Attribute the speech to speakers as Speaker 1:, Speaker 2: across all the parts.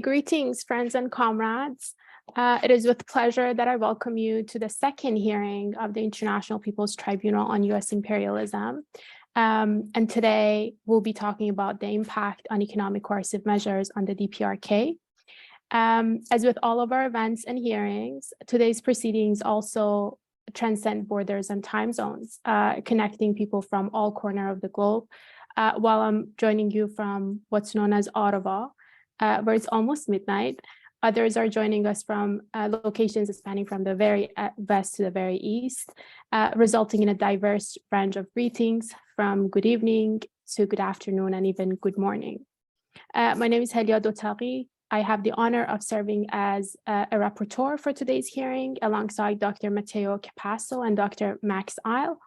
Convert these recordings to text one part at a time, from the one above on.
Speaker 1: Greetings, friends and comrades. It is with pleasure that I welcome you to the second hearing of the International People's Tribunal on U.S. imperialism. And today we'll be talking about the impact on economic coercive measures on the DPRK. As with all of our events and hearings, today's proceedings also transcend borders and time zones, connecting people from all corners of the globe, while I'm joining you from what's known as Ottawa, where it's almost midnight. Others are joining us from locations spanning from the very west to the very east, resulting in a diverse range of greetings from good evening to good afternoon and even good morning. My name is Helia Dotari. I have the honor of serving as a rapporteur for today's hearing alongside Dr. Matteo Capasso and Dr. Max Isle.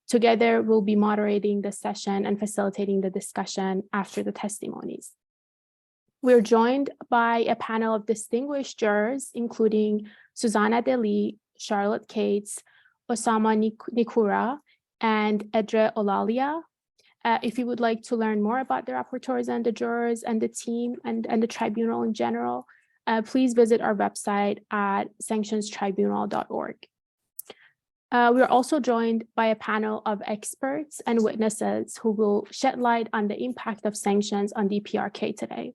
Speaker 1: Together, we'll be moderating the session and facilitating the discussion after the testimonies. We're joined by a panel of distinguished jurors, including Susanna Deli, Charlotte Cates, Osama Nikura, and Edre Olalia. If you would like to learn more about the rapporteurs and the jurors and the team and the tribunal in general, please visit our website at sanctionstribunal.org. We are also joined by a panel of experts and witnesses who will shed light on the impact of sanctions on DPRK today.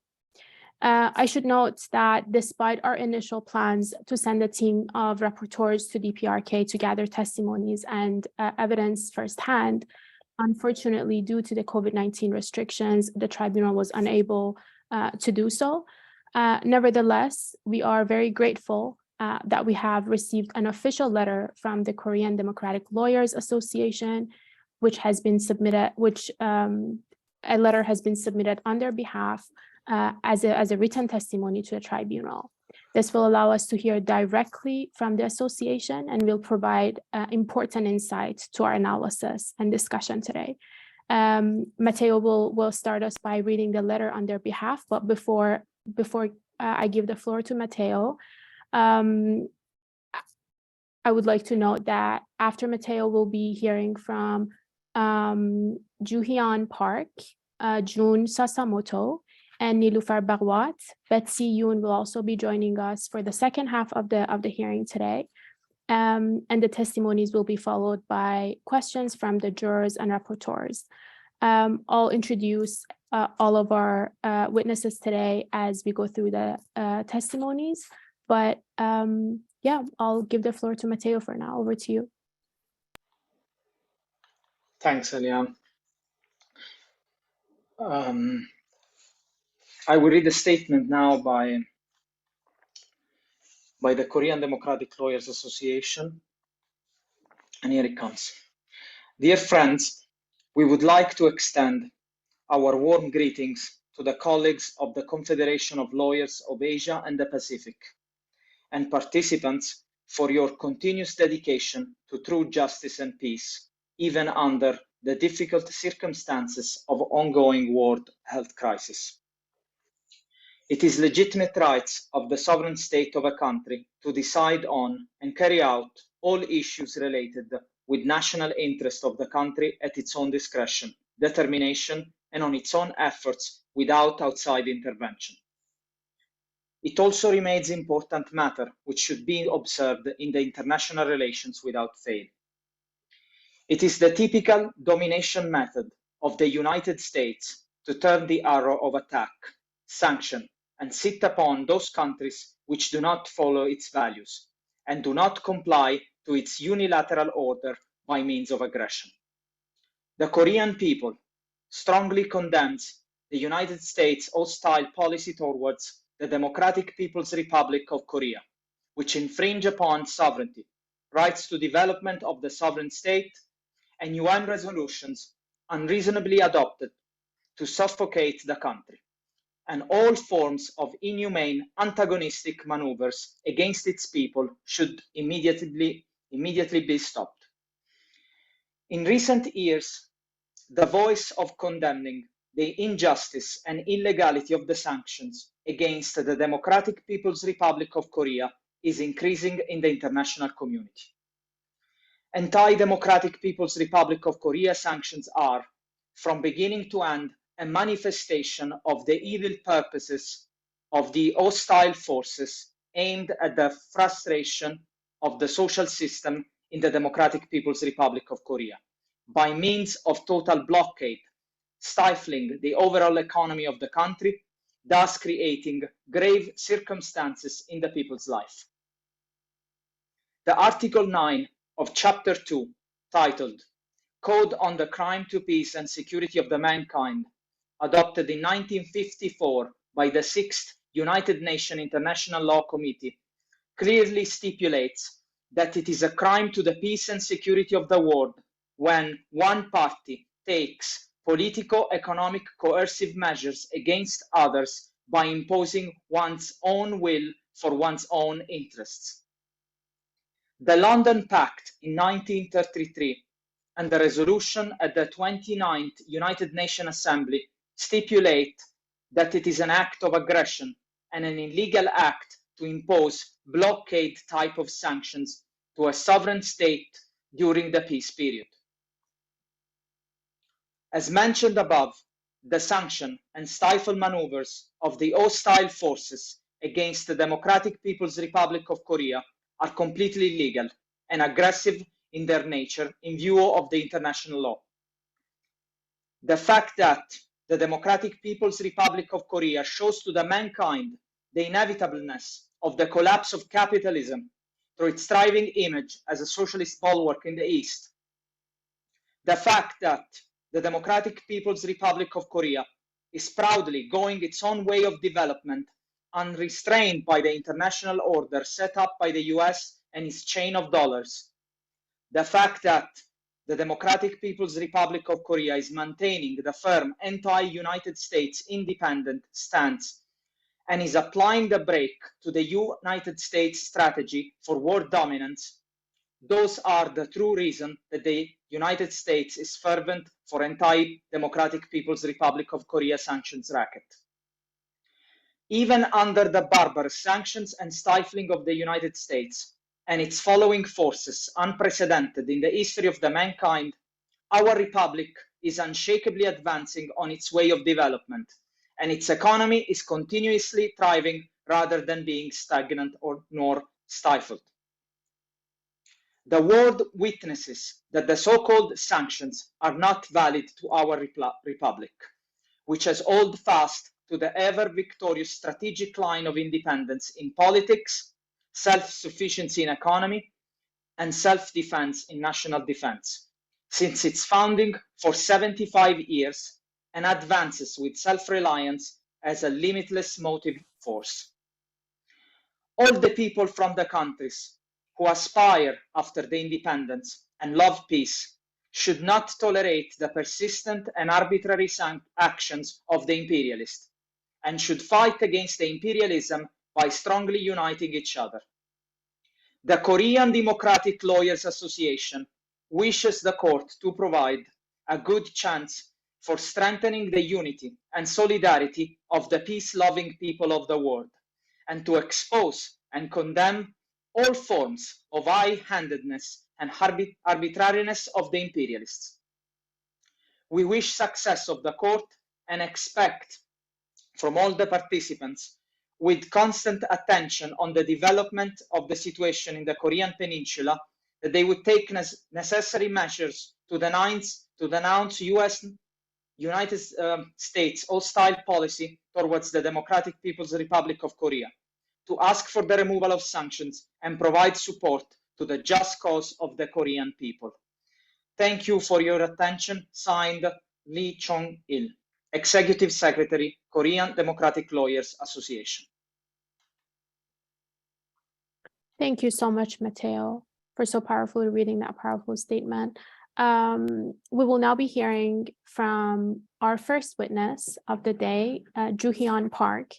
Speaker 1: I should note that despite our initial plans to send a team of rapporteurs to DPRK to gather testimonies and evidence firsthand, unfortunately, due to the COVID-19 restrictions, the tribunal was unable to do so. Nevertheless, we are very grateful that we have received an official letter from the Korean Democratic Lawyers Association, which has been submitted, a letter has been submitted on their behalf as a written testimony to the tribunal. This will allow us to hear directly from the association and will provide important insight to our analysis and discussion today. Matteo will start us by reading the letter on their behalf, but before I give the floor to Matteo, I would like to note that after Matteo, we'll be hearing from Ju-Hyun Park, Jun Sasamoto, and Niloufer Bhagwat. Betsy Yoon will also be joining us for the second half of the hearing today. And the testimonies will be followed by questions from the jurors and rapporteurs. I'll introduce all of our witnesses today as we go through the testimonies. But yeah, I'll give the floor to Matteo for now. Over to you.
Speaker 2: Thanks, Elia. I will read a statement now by the Korean Democratic Lawyers Association, and here it comes. Dear friends, we would like to extend our warm greetings to the colleagues of the Confederation of Lawyers of Asia and the Pacific, and participants for your continuous dedication to true justice and peace, even under the difficult circumstances of ongoing world health crisis. It is legitimate rights of the sovereign state of a country to decide on and carry out all issues related with national interest of the country at its own discretion, determination, and on its own efforts without outside intervention. It also remains an important matter which should be observed in the international relations without fail. It is the typical domination method of the United States to turn the arrow of attack, sanction, and sit upon those countries which do not follow its values and do not comply to its unilateral order by means of aggression. The Korean people strongly condemns the United States' hostile policy towards the Democratic People's Republic of Korea, which infringe upon sovereignty, rights to development of the sovereign state, and UN resolutions unreasonably adopted to suffocate the country, and all forms of inhumane antagonistic maneuvers against its people should immediately be stopped. In recent years, the voice of condemning the injustice and illegality of the sanctions against the Democratic People's Republic of Korea is increasing in the international community. Anti-Democratic People's Republic of Korea sanctions are, from beginning to end, a manifestation of the evil purposes of the hostile forces aimed at the frustration of the social system in the Democratic People's Republic of Korea by means of total blockade, stifling the overall economy of the country, thus creating grave circumstances in the people's life. The Article 9 of Chapter 2, titled Code on the Crime to Peace and Security of the Mankind, adopted in 1954 by the 6th United Nations International Law Committee, clearly stipulates that it is a crime to the peace and security of the world when one party takes political, economic, coercive measures against others by imposing one's own will for one's own interests. The London Pact in 1933 and the resolution at the 29th United Nations Assembly stipulate that it is an act of aggression and an illegal act to impose blockade type of sanctions to a sovereign state during the peace period. As mentioned above, the sanction and stifle maneuvers of the hostile forces against the Democratic People's Republic of Korea are completely illegal and aggressive in their nature in view of the international law. The fact that the Democratic People's Republic of Korea shows to the mankind the inevitableness of the collapse of capitalism through its thriving image as a socialist bulwark in the East. The fact that the Democratic People's Republic of Korea is proudly going its own way of development, unrestrained by the international order set up by the US and its chain of dollars. The fact that the Democratic People's Republic of Korea is maintaining the firm anti-United States independent stance and is applying the brake to the United States strategy for world dominance. Those are the true reason that the United States is fervent for anti-Democratic People's Republic of Korea sanctions racket. Even under the barbarous sanctions and stifling of the United States and its following forces, unprecedented in the history of the mankind, our republic is unshakably advancing on its way of development, and its economy is continuously thriving rather than being stagnant nor stifled. The world witnesses that the so-called sanctions are not valid to our republic, which has held fast to the ever-victorious strategic line of independence in politics, self-sufficiency in economy, and self-defense in national defense, since its founding for 75 years, and advances with self-reliance as a limitless motive force. All the people from the countries who aspire after the independence and love peace should not tolerate the persistent and arbitrary actions of the imperialists, and should fight against the imperialism by strongly uniting each other. The Korean Democratic Lawyers Association wishes the court to provide a good chance for strengthening the unity and solidarity of the peace-loving people of the world, and to expose and condemn all forms of high-handedness and arbitrariness of the imperialists. We wish success of the court and expect from all the participants, with constant attention on the development of the situation in the Korean Peninsula, that they would take necessary measures to denounce United States hostile policy towards the Democratic People's Republic of Korea, to ask for the removal of sanctions and provide support to the just cause of the people. Thank you for your attention. Signed, Lee Chong-il, Executive Secretary, Korean Democratic Lawyers Association.
Speaker 1: Thank you so much, Matteo, for so powerfully reading that powerful statement. We will now be hearing from our first witness of the day, Ju-Hyun Park,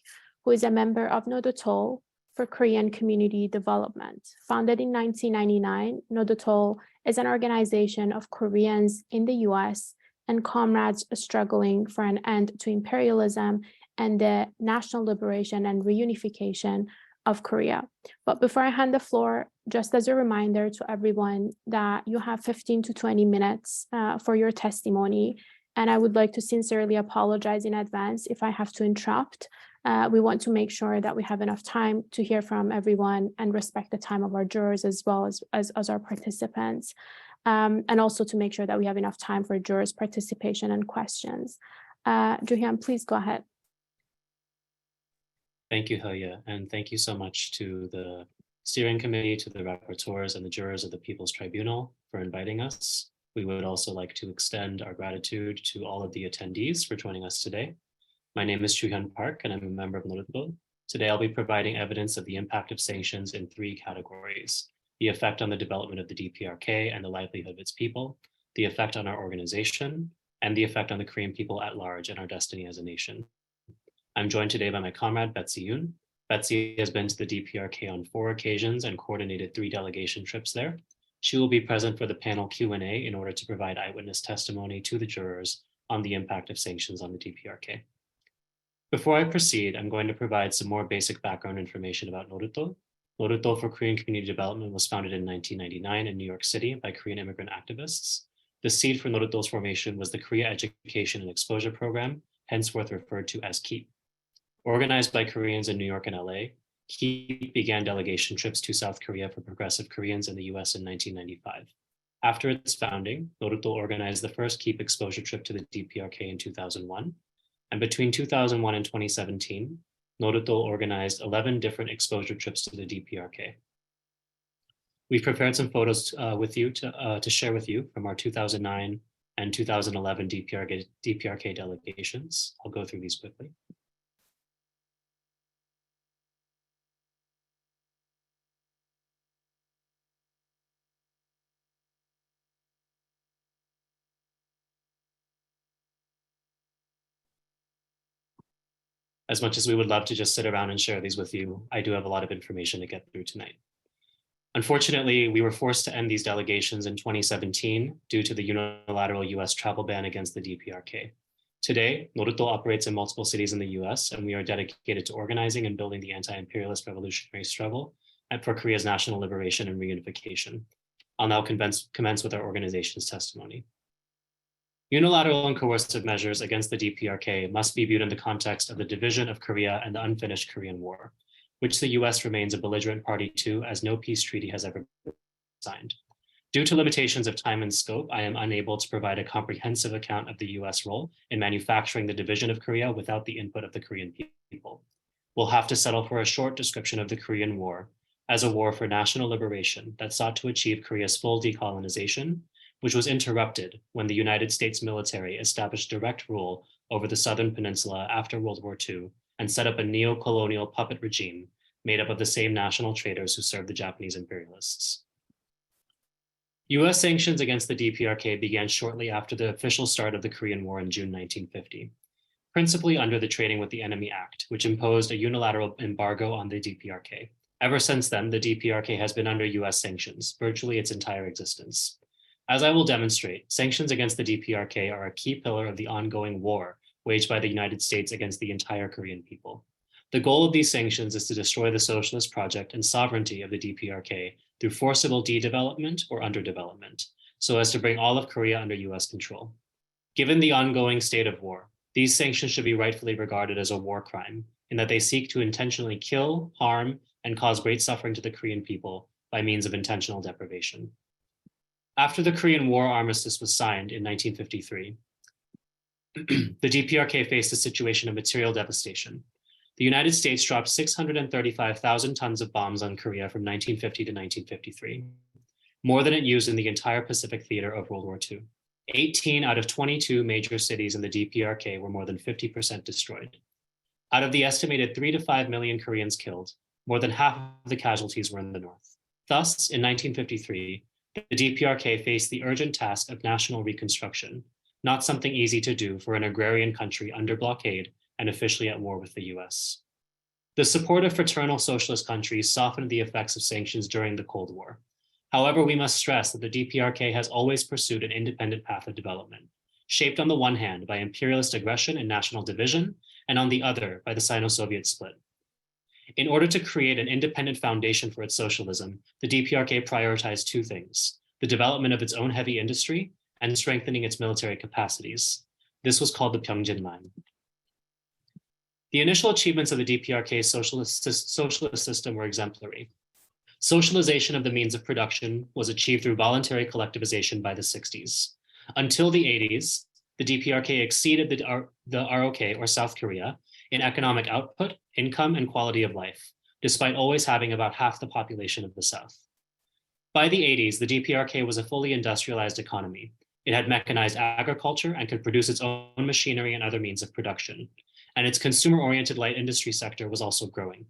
Speaker 1: who is a member of Nodutdol for Korean Community Development. Founded in 1999, Nodutdol is an organization of Koreans in the US and comrades struggling for an end to imperialism and the national liberation and reunification of Korea. But before I hand the floor, just as a reminder to everyone that you have 15 to 20 minutes for your testimony, and I would like to sincerely apologize in advance if I have to interrupt. We want to make sure that we have enough time to hear from everyone and respect the time of our jurors as well as our participants. And also to make sure that we have enough time for jurors' participation and questions. Juhyun, please go ahead.
Speaker 3: Thank you, Haya, and thank you so much to the steering committee, to the rapporteurs and the jurors of the People's Tribunal for inviting us. We would also like to extend our gratitude to all of the attendees for joining us today. My name is Ju-Hyun Park, and I'm a member of Nodutdol. Today, I'll be providing evidence of the impact of sanctions in 3 categories: the effect on the development of the DPRK and the livelihood of its people, the effect on our organization, and the effect on the Korean people at large and our destiny as a nation. I'm joined today by my comrade, Betsy Yoon. Betsy has been to the DPRK on 4 occasions and coordinated 3 delegation trips there. She will be present for the panel Q&A in order to provide eyewitness testimony to the jurors on the impact of sanctions on the DPRK. Before I proceed, I'm going to provide some more basic background information about Nodutdol. Nodutdol for Korean Community Development was founded in 1999 in New York City by Korean immigrant activists. The seed for Nodutdol's formation was the Korea Education and Exposure Program, henceforth referred to as KEEP. Organized by Koreans in New York and LA, KEEP began delegation trips to South Korea for progressive Koreans in the US in 1995. After its founding, Nodutdol organized the first KEEP exposure trip to the DPRK in 2001. And between 2001 and 2017, Nodutdol organized 11 different exposure trips to the DPRK. We've prepared some photos with you to share with you from our 2009 and 2011 DPRK delegations. I'll go through these quickly. As much as we would love to just sit around and share these with you, I do have a lot of information to get through tonight. Unfortunately, we were forced to end these delegations in 2017 due to the unilateral US travel ban against the DPRK. Today, Nodutdol operates in multiple cities in the US, and we are dedicated to organizing and building the anti-imperialist revolutionary struggle and for Korea's national liberation and reunification. I'll now commence with our organization's testimony. Unilateral and coercive measures against the DPRK must be viewed in the context of the division of Korea and the unfinished Korean War, which the US remains a belligerent party to, as no peace treaty has ever been signed. Due to limitations of time and scope, I am unable to provide a comprehensive account of the US role in manufacturing the division of Korea without the input of the Korean people. We'll have to settle for a short description of the Korean War as a war for national liberation that sought to achieve Korea's full decolonization, which was interrupted when the United States military established direct rule over the Southern Peninsula after World War II and set up a neo-colonial puppet regime made up of the same national traitors who served the Japanese imperialists. US sanctions against the DPRK began shortly after the official start of the Korean War in June 1950, principally under the Trading with the Enemy Act, which imposed a unilateral embargo on the DPRK. Ever since then, the DPRK has been under US sanctions virtually its entire existence. As I will demonstrate, sanctions against the DPRK are a key pillar of the ongoing war waged by the United States against the entire Korean people. The goal of these sanctions is to destroy the socialist project and sovereignty of the DPRK through forcible de-development or underdevelopment, so as to bring all of Korea under US control. Given the ongoing state of war, these sanctions should be rightfully regarded as a war crime, in that they seek to intentionally kill, harm, and cause great suffering to the Korean people by means of intentional deprivation. After the Korean War armistice was signed in 1953, the DPRK faced a situation of material devastation. The United States dropped 635,000 tons of bombs on Korea from 1950 to 1953, more than it used in the entire Pacific theater of World War II. 18 out of 22 major cities in the DPRK were more than 50% destroyed. Out of the estimated 3 to 5 million Koreans killed, more than half of the casualties were in the north. Thus, in 1953, the DPRK faced the urgent task of national reconstruction, not something easy to do for an agrarian country under blockade and officially at war with the US. The support of fraternal socialist countries softened the effects of sanctions during the Cold War. However, we must stress that the DPRK has always pursued an independent path of development, shaped on the one hand by imperialist aggression and national division, and on the other by the Sino-Soviet split. In order to create an independent foundation for its socialism, the DPRK prioritized 2 things: the development of its own heavy industry and strengthening its military capacities. This was called the Pyeongjin Line. The initial achievements of the DPRK socialist system were exemplary. Socialization of the means of production was achieved through voluntary collectivization by the 60s. Until the 80s, the DPRK exceeded the ROK, or South Korea, in economic output, income, and quality of life, despite always having about half the population of the South. By the 80s, the DPRK was a fully industrialized economy. It had mechanized agriculture and could produce its own machinery and other means of production. And its consumer-oriented light industry sector was also growing.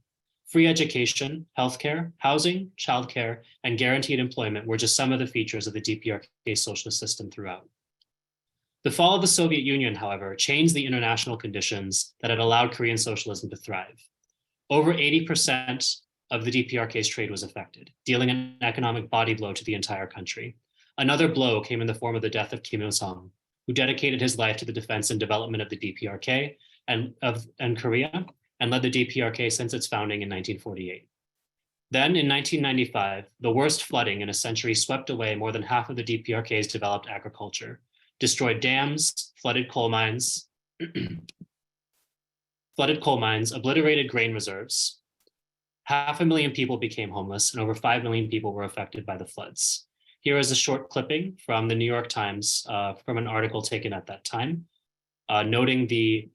Speaker 3: Free education, healthcare, housing, childcare, and guaranteed employment were just some of the features of the DPRK socialist system throughout. The fall of the Soviet Union, however, changed the international conditions that had allowed Korean socialism to thrive. Over 80% of the DPRK's trade was affected, dealing an economic body blow to the entire country. Another blow came in the form of the death of Kim Il-sung, who dedicated his life to the defense and development of the DPRK and Korea, and led the DPRK since its founding in 1948. Then in 1995, the worst flooding in a century swept away more than half of the DPRK's developed agriculture, destroyed dams, flooded coal mines, obliterated grain reserves. 500,000 people became homeless, and over 5 million people were affected by the floods. Here is a short clipping from the New York Times from an article taken at that time, noting the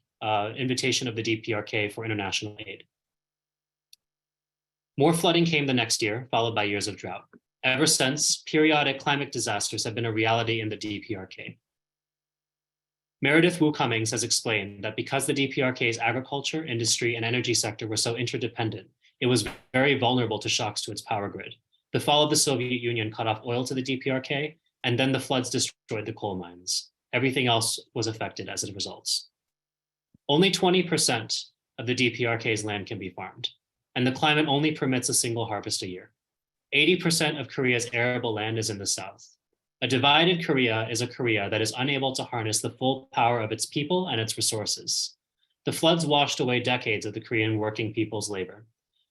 Speaker 3: invitation of the DPRK for international aid. More flooding came the next year, followed by years of drought. Ever since, periodic climate disasters have been a reality in the DPRK. Meredith Wu Cummings has explained that because the DPRK's agriculture, industry, and energy sector were so interdependent, it was very vulnerable to shocks to its power grid. The fall of the Soviet Union cut off oil to the DPRK, and then the floods destroyed the coal mines. Everything else was affected as a result. Only 20% of the DPRK's land can be farmed, and the climate only permits a single harvest a year. 80% of Korea's arable land is in the south. A divided Korea is a Korea that is unable to harness the full power of its people and its resources. The floods washed away decades of the Korean working people's labor.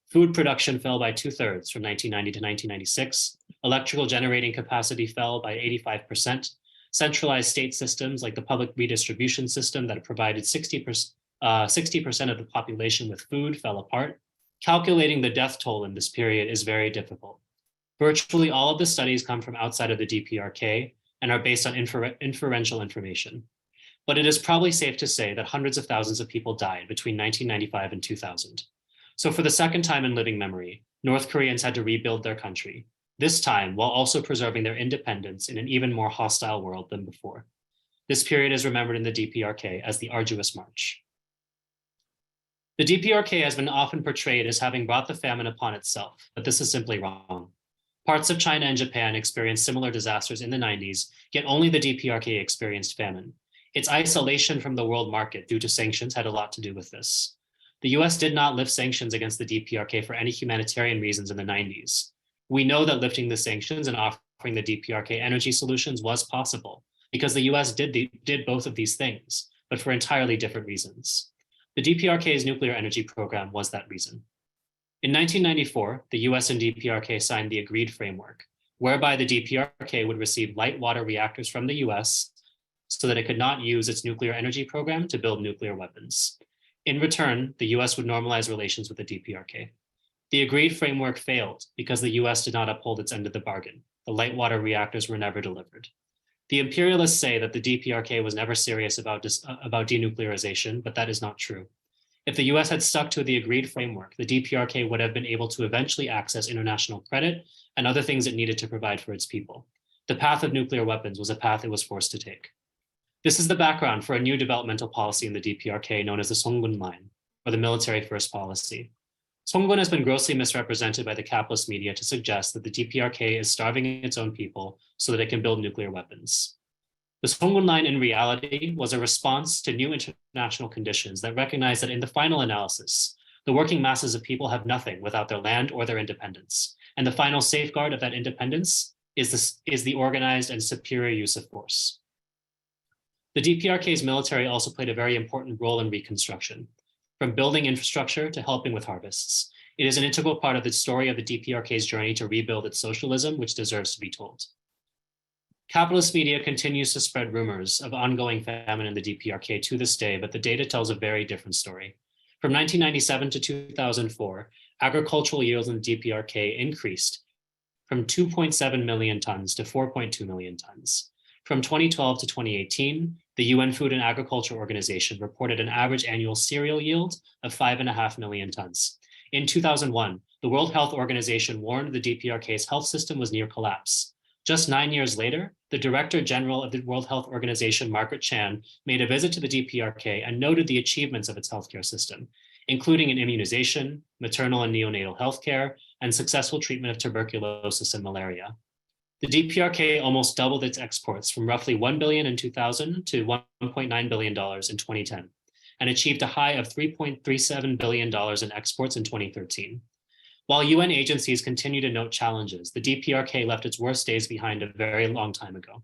Speaker 3: Food production fell by 2/3 from 1990 to 1996. Electrical generating capacity fell by 85%. Centralized state systems like the public redistribution system that provided 60% of the population with food fell apart. Calculating the death toll in this period is very difficult. Virtually all of the studies come from outside of the DPRK and are based on inferential information. But it is probably safe to say that hundreds of thousands of people died between 1995 and 2000. So for the second time in living memory, North Koreans had to rebuild their country, this time while also preserving their independence in an even more hostile world than before. This period is remembered in the DPRK as the Arduous March. The DPRK has been often portrayed as having brought the famine upon itself, but this is simply wrong. Parts of China and Japan experienced similar disasters in the 90s, yet only the DPRK experienced famine. Its isolation from the world market due to sanctions had a lot to do with this. The US did not lift sanctions against the DPRK for any humanitarian reasons in the 90s. We know that lifting the sanctions and offering the DPRK energy solutions was possible because the US did both of these things, but for entirely different reasons. The DPRK's nuclear energy program was that reason. In 1994, the US and DPRK signed the agreed framework, whereby the DPRK would receive light water reactors from the US so that it could not use its nuclear energy program to build nuclear weapons. In return, the US would normalize relations with the DPRK. The agreed framework failed because the US did not uphold its end of the bargain. The light water reactors were never delivered. The imperialists say that the DPRK was never serious about denuclearization, but that is not true. If the US had stuck to the agreed framework, the DPRK would have been able to eventually access international credit and other things it needed to provide for its people. The path of nuclear weapons was a path it was forced to take. This is the background for a new developmental policy in the DPRK known as the Songun line, or the military first policy. Songun has been grossly misrepresented by the capitalist media to suggest that the DPRK is starving its own people so that it can build nuclear weapons. The Songun line in reality was a response to new international conditions that recognize that in the final analysis, the working masses of people have nothing without their land or their independence. And the final safeguard of that independence is the organized and superior use of force. The DPRK's military also played a very important role in Reconstruction. From building infrastructure to helping with harvests, it is an integral part of the story of the DPRK's journey to rebuild its socialism, which deserves to be told. Capitalist media continues to spread rumors of ongoing famine in the DPRK to this day, but the data tells a very different story. From 1997 to 2004, agricultural yields in the DPRK increased from 2.7 million tons to 4.2 million tons. From 2012 to 2018, the UN Food and Agriculture Organization reported an average annual cereal yield of 5.5 million tons. In 2001, the World Health Organization warned the DPRK's health system was near collapse. Just 9 years later, the Director General of the World Health Organization, Margaret Chan, made a visit to the DPRK and noted the achievements of its healthcare system, including in immunization, maternal and neonatal healthcare, and successful treatment of tuberculosis and malaria. The DPRK almost doubled its exports from roughly $1 billion in 2000 to $1.9 billion in 2010, and achieved a high of $3.37 billion in exports in 2013. While UN agencies continue to note challenges, the DPRK left its worst days behind a very long time ago.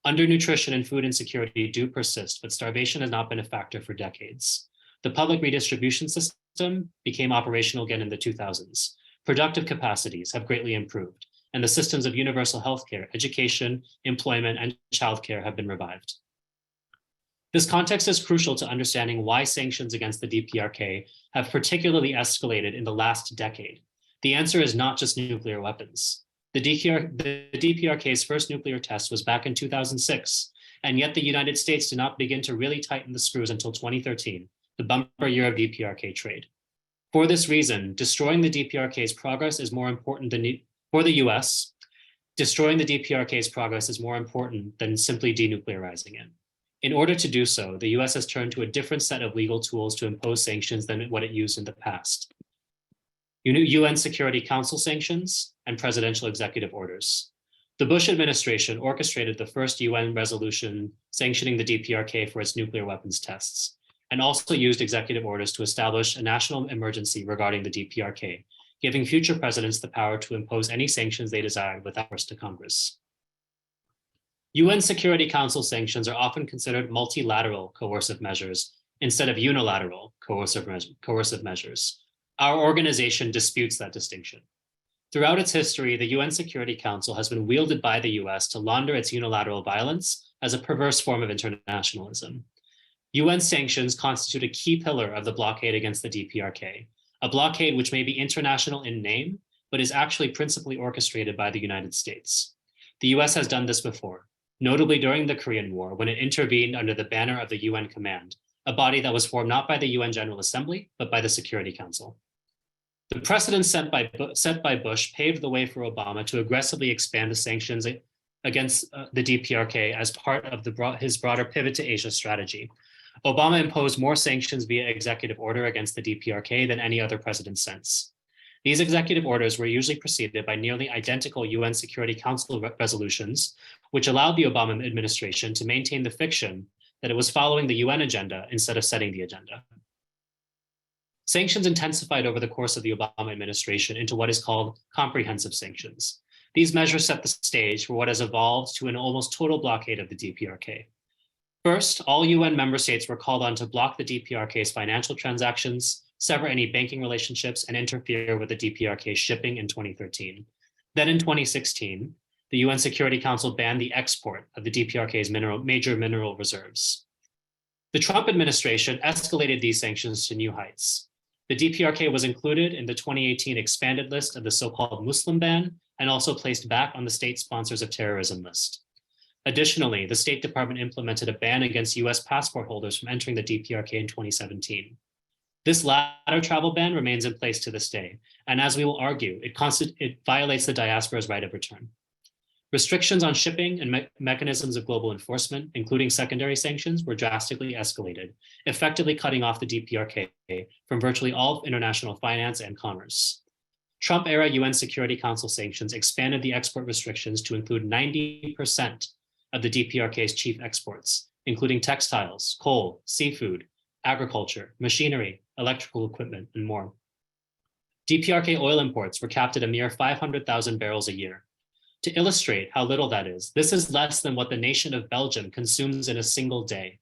Speaker 3: Undernutrition and food insecurity do persist, but starvation has not been a factor for decades. The public redistribution system became operational again in the 2000s. Productive capacities have greatly improved, and the systems of universal healthcare, education, employment, and childcare have been revived. This context is crucial to understanding why sanctions against the DPRK have particularly escalated in the last decade. The answer is not just nuclear weapons. The DPRK's first nuclear test was back in 2006, and yet the United States did not begin to really tighten the screws until 2013, the bumper year of DPRK trade. For this reason, destroying the DPRK's progress is more important than, for the US, destroying the DPRK's progress is more important than simply denuclearizing it. In order to do so, the US has turned to a different set of legal tools to impose sanctions than what it used in the past. UN Security Council sanctions and presidential executive orders. The Bush administration orchestrated the first UN resolution sanctioning the DPRK for its nuclear weapons tests, and also used executive orders to establish a national emergency regarding the DPRK, giving future presidents the power to impose any sanctions they desired without reference to Congress. UN Security Council sanctions are often considered multilateral coercive measures instead of unilateral coercive measures. Our organization disputes that distinction. Throughout its history, the UN Security Council has been wielded by the US to launder its unilateral violence as a perverse form of internationalism. UN sanctions constitute a key pillar of the blockade against the DPRK, a blockade which may be international in name, but is actually principally orchestrated by the United States. The US has done this before, notably during the Korean War, when it intervened under the banner of the UN Command, a body that was formed not by the UN General Assembly, but by the Security Council. The precedent set by Bush paved the way for Obama to aggressively expand the sanctions against the DPRK as part of his broader pivot to Asia strategy. Obama imposed more sanctions via executive order against the DPRK than any other president since. These executive orders were usually preceded by nearly identical UN Security Council resolutions, which allowed the Obama administration to maintain the fiction that it was following the UN agenda instead of setting the agenda. Sanctions intensified over the course of the Obama administration into what is called comprehensive sanctions. These measures set the stage for what has evolved to an almost total blockade of the DPRK. First, all UN member states were called on to block the DPRK's financial transactions, sever any banking relationships, and interfere with the DPRK's shipping in 2013. Then in 2016, the UN Security Council banned the export of the DPRK's major mineral reserves. The Trump administration escalated these sanctions to new heights. The DPRK was included in the 2018 expanded list of the so-called Muslim ban and also placed back on the state sponsors of terrorism list. Additionally, the State Department implemented a ban against US passport holders from entering the DPRK in 2017. This latter travel ban remains in place to this day, and as we will argue, it violates the diaspora's right of return. Restrictions on shipping and mechanisms of global enforcement, including secondary sanctions, were drastically escalated, effectively cutting off the DPRK from virtually all international finance and commerce. Trump-era UN Security Council sanctions expanded the export restrictions to include 90% of the DPRK's chief exports, including textiles, coal, seafood, agriculture, machinery, electrical equipment, and more. DPRK oil imports were capped at a mere 500,000 barrels a year. To illustrate how little that is, this is less than what the nation of Belgium consumes in a single day.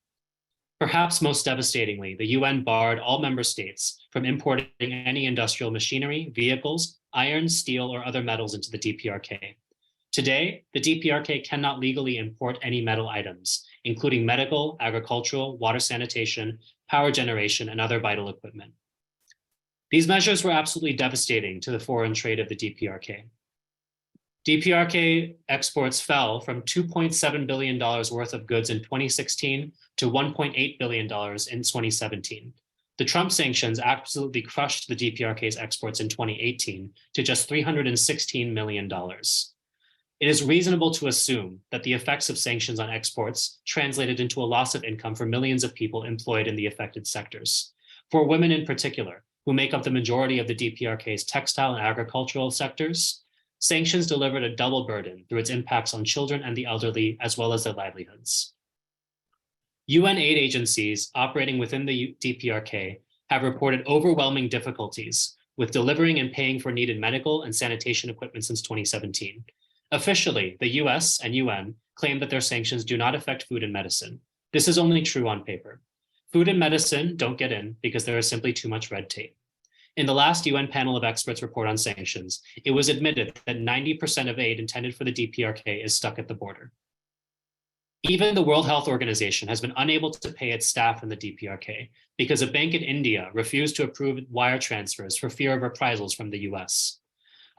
Speaker 3: Perhaps most devastatingly, the UN barred all member states from importing any industrial machinery, vehicles, iron, steel, or other metals into the DPRK. Today, the DPRK cannot legally import any metal items, including medical, agricultural, water sanitation, power generation, and other vital equipment. These measures were absolutely devastating to the foreign trade of the DPRK. DPRK exports fell from $2.7 billion worth of goods in 2016 to $1.8 billion in 2017. The Trump sanctions absolutely crushed the DPRK's exports in 2018 to just $316 million. It is reasonable to assume that the effects of sanctions on exports translated into a loss of income for millions of people employed in the affected sectors. For women in particular, who make up the majority of the DPRK's textile and agricultural sectors, sanctions delivered a double burden through its impacts on children and the elderly, as well as their livelihoods. UN aid agencies operating within the DPRK have reported overwhelming difficulties with delivering and paying for needed medical and sanitation equipment since 2017. Officially, the US and UN claim that their sanctions do not affect food and medicine. This is only true on paper. Food and medicine don't get in because there is simply too much red tape. In the last UN panel of experts report on sanctions, it was admitted that 90% of aid intended for the DPRK is stuck at the border. Even the World Health Organization has been unable to pay its staff in the DPRK because a bank in India refused to approve wire transfers for fear of reprisals from the US.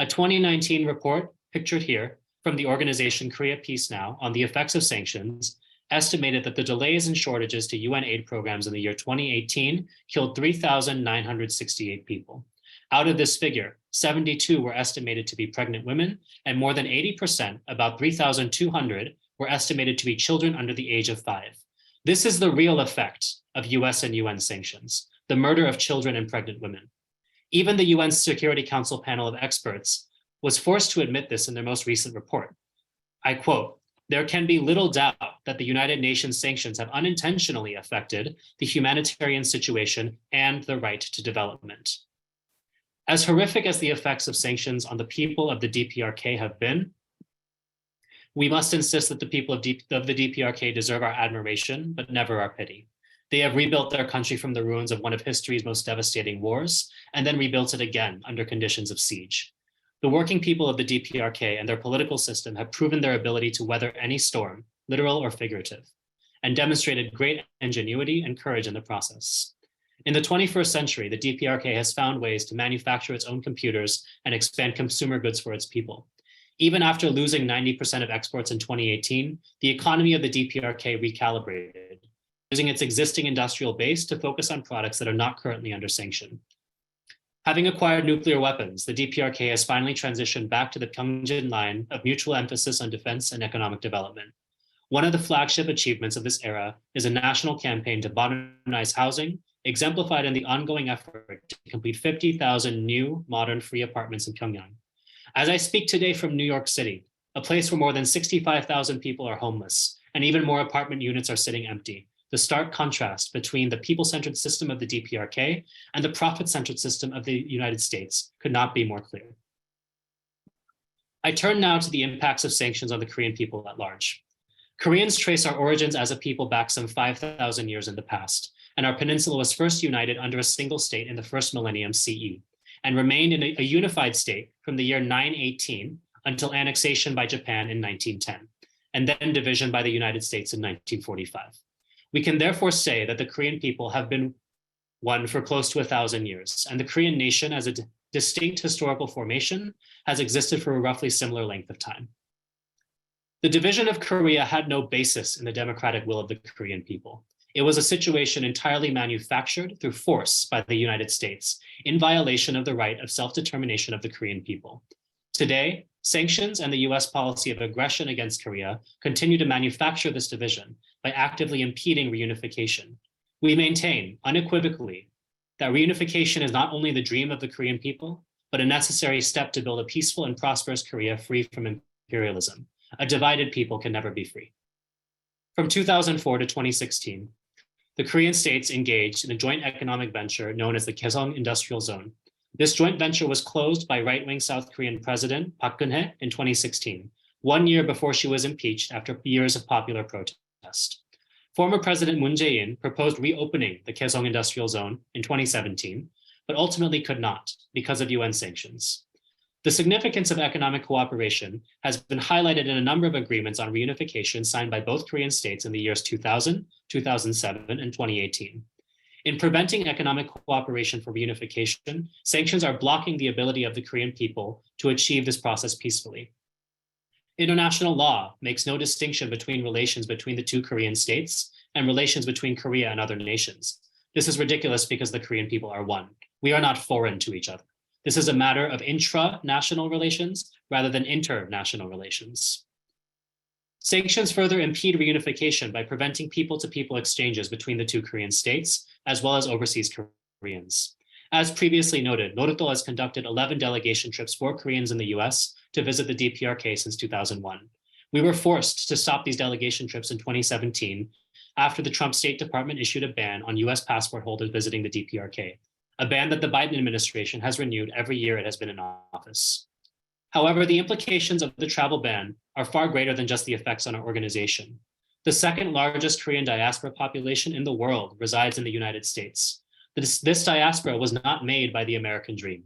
Speaker 3: A 2019 report, pictured here, from the organization Korea Peace Now on the effects of sanctions estimated that the delays and shortages to UN aid programs in the year 2018 killed 3,968 people. Out of this figure, 72 were estimated to be pregnant women, and more than 80%, about 3,200, were estimated to be children under the age of 5. This is the real effect of US and UN sanctions, the murder of children and pregnant women. Even the UN Security Council panel of experts was forced to admit this in their most recent report. I quote, "There can be little doubt that the United Nations sanctions have unintentionally affected the humanitarian situation and the right to development." As horrific as the effects of sanctions on the people of the DPRK have been, we must insist that the people of the DPRK deserve our admiration, but never our pity. They have rebuilt their country from the ruins of one of history's most devastating wars, and then rebuilt it again under conditions of siege. The working people of the DPRK and their political system have proven their ability to weather any storm, literal or figurative, and demonstrated great ingenuity and courage in the process. In the 21st century, the DPRK has found ways to manufacture its own computers and expand consumer goods for its people. Even after losing 90% of exports in 2018, the economy of the DPRK recalibrated, using its existing industrial base to focus on products that are not currently under sanction. Having acquired nuclear weapons, the DPRK has finally transitioned back to the Pyongyang line of mutual emphasis on defense and economic development. One of the flagship achievements of this era is a national campaign to modernize housing, exemplified in the ongoing effort to complete 50,000 new, modern, free apartments in Pyongyang. As I speak today from New York City, a place where more than 65,000 people are homeless, and even more apartment units are sitting empty, the stark contrast between the people-centered system of the DPRK and the profit-centered system of the United States could not be more clear. I turn now to the impacts of sanctions on the Korean people at large. Koreans trace our origins as a people back some 5,000 years in the past, and our peninsula was first united under a single state in the first millennium CE, and remained in a unified state from the year 918 until annexation by Japan in 1910, and then division by the United States in 1945. We can therefore say that the Korean people have been one for close to 1,000 years, and the Korean nation as a distinct historical formation has existed for a roughly similar length of time. The division of Korea had no basis in the democratic will of the Korean people. It was a situation entirely manufactured through force by the United States in violation of the right of self-determination of the Korean people. Today, sanctions and the US policy of aggression against Korea continue to manufacture this division by actively impeding reunification. We maintain unequivocally that reunification is not only the dream of the Korean people, but a necessary step to build a peaceful and prosperous Korea free from imperialism. A divided people can never be free. From 2004 to 2016, the Korean states engaged in a joint economic venture known as the Kaesong Industrial Zone. This joint venture was closed by right-wing South Korean President Park Geun-hye in 2016, 1 year before she was impeached after years of popular protest. Former President Moon Jae-in proposed reopening the Kaesong Industrial Zone in 2017, but ultimately could not because of UN sanctions. The significance of economic cooperation has been highlighted in a number of agreements on reunification signed by both Korean states in the years 2000, 2007, and 2018. In preventing economic cooperation for reunification, sanctions are blocking the ability of the Korean people to achieve this process peacefully. International law makes no distinction between relations between the two Korean states and relations between Korea and other nations. This is ridiculous because the Korean people are one. We are not foreign to each other. This is a matter of intra-national relations rather than international relations. Sanctions further impede reunification by preventing people-to-people exchanges between the two Korean states, as well as overseas Koreans. As previously noted, Nodutdol has conducted 11 delegation trips for Koreans in the US to visit the DPRK since 2001. We were forced to stop these delegation trips in 2017 after the Trump State Department issued a ban on US passport holders visiting the DPRK, a ban that the Biden administration has renewed every year it has been in office. However, the implications of the travel ban are far greater than just the effects on our organization. The second largest Korean diaspora population in the world resides in the United States. This diaspora was not made by the American dream.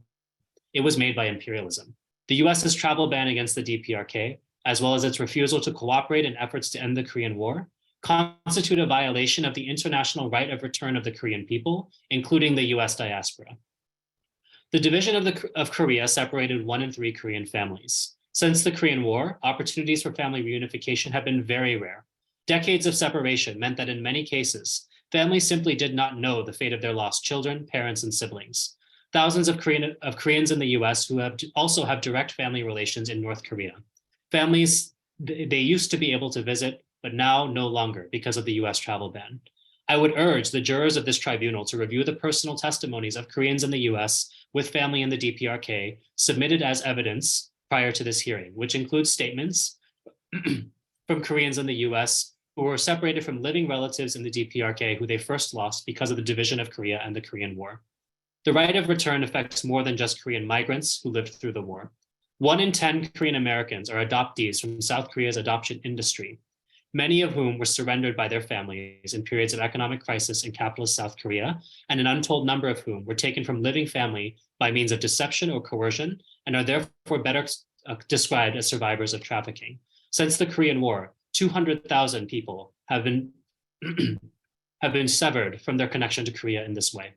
Speaker 3: It was made by imperialism. The US's travel ban against the DPRK, as well as its refusal to cooperate in efforts to end the Korean War, constitute a violation of the international right of return of the Korean people, including the US diaspora. The division of Korea separated 1 in 3 Korean families. Since the Korean War, opportunities for family reunification have been very rare. Decades of separation meant that in many cases, families simply did not know the fate of their lost children, parents, and siblings. Thousands of Koreans in the US who also have direct family relations in North Korea. Families they used to be able to visit, but now no longer because of the US travel ban. I would urge the jurors of this tribunal to review the personal testimonies of Koreans in the US with family in the DPRK submitted as evidence prior to this hearing, which includes statements from Koreans in the US who were separated from living relatives in the DPRK who they first lost because of the division of Korea and the Korean War. The right of return affects more than just Korean migrants who lived through the war. 1 in 10 Korean Americans are adoptees from South Korea's adoption industry, many of whom were surrendered by their families in periods of economic crisis in capitalist South Korea, and an untold number of whom were taken from living family by means of deception or coercion, and are therefore better described as survivors of trafficking. Since the Korean War, 200,000 people have been severed from their connection to Korea in this way.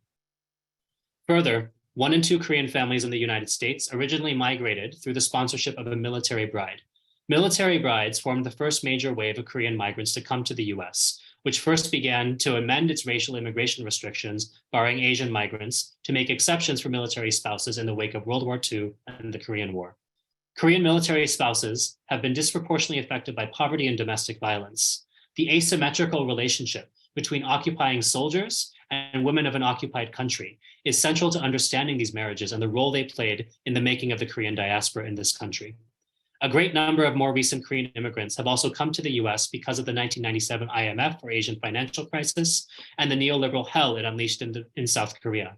Speaker 3: Further, 1 in 2 Korean families in the United States originally migrated through the sponsorship of a military bride. Military brides formed the first major wave of Korean migrants to come to the US, which first began to amend its racial immigration restrictions, barring Asian migrants, to make exceptions for military spouses in the wake of World War II and the Korean War. Korean military spouses have been disproportionately affected by poverty and domestic violence. The asymmetrical relationship between occupying soldiers and women of an occupied country is central to understanding these marriages and the role they played in the making of the Korean diaspora in this country. A great number of more recent Korean immigrants have also come to the US because of the 1997 IMF or Asian financial crisis and the neoliberal hell it unleashed in South Korea.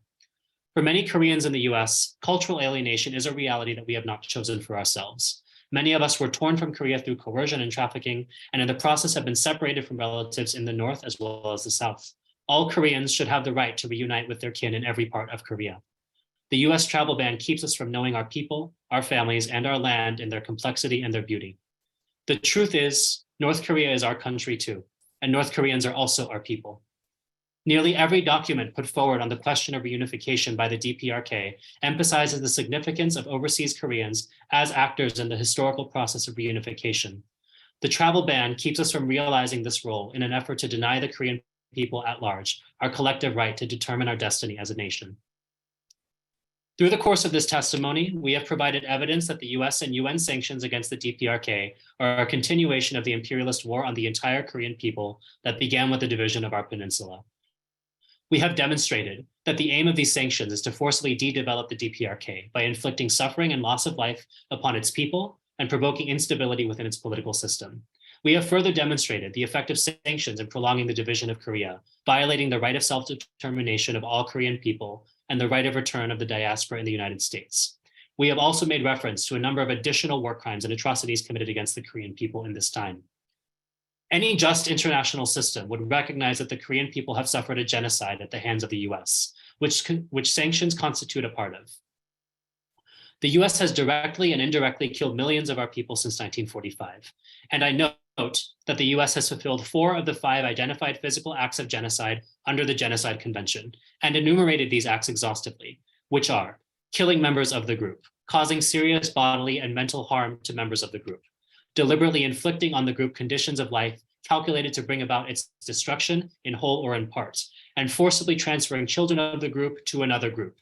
Speaker 3: For many Koreans in the US, cultural alienation is a reality that we have not chosen for ourselves. Many of us were torn from Korea through coercion and trafficking, and in the process have been separated from relatives in the North as well as the South. All Koreans should have the right to reunite with their kin in every part of Korea. The US travel ban keeps us from knowing our people, our families, and our land in their complexity and their beauty. The truth is, North Korea is our country too, and North Koreans are also our people. Nearly every document put forward on the question of reunification by the DPRK emphasizes the significance of overseas Koreans as actors in the historical process of reunification. The travel ban keeps us from realizing this role in an effort to deny the Korean people at large our collective right to determine our destiny as a nation. Through the course of this testimony, we have provided evidence that the US and UN sanctions against the DPRK are a continuation of the imperialist war on the entire Korean people that began with the division of our peninsula. We have demonstrated that the aim of these sanctions is to forcibly de-develop the DPRK by inflicting suffering and loss of life upon its people and provoking instability within its political system. We have further demonstrated the effect of sanctions in prolonging the division of Korea, violating the right of self-determination of all Korean people and the right of return of the diaspora in the United States. We have also made reference to a number of additional war crimes and atrocities committed against the Korean people in this time. Any just international system would recognize that the Korean people have suffered a genocide at the hands of the US, which sanctions constitute a part of. The US has directly and indirectly killed millions of our people since 1945. And I note that the US has fulfilled 4 of the 5 identified physical acts of genocide under the Genocide Convention and enumerated these acts exhaustively, which are killing members of the group, causing serious bodily and mental harm to members of the group, deliberately inflicting on the group conditions of life calculated to bring about its destruction in whole or in part, and forcibly transferring children of the group to another group.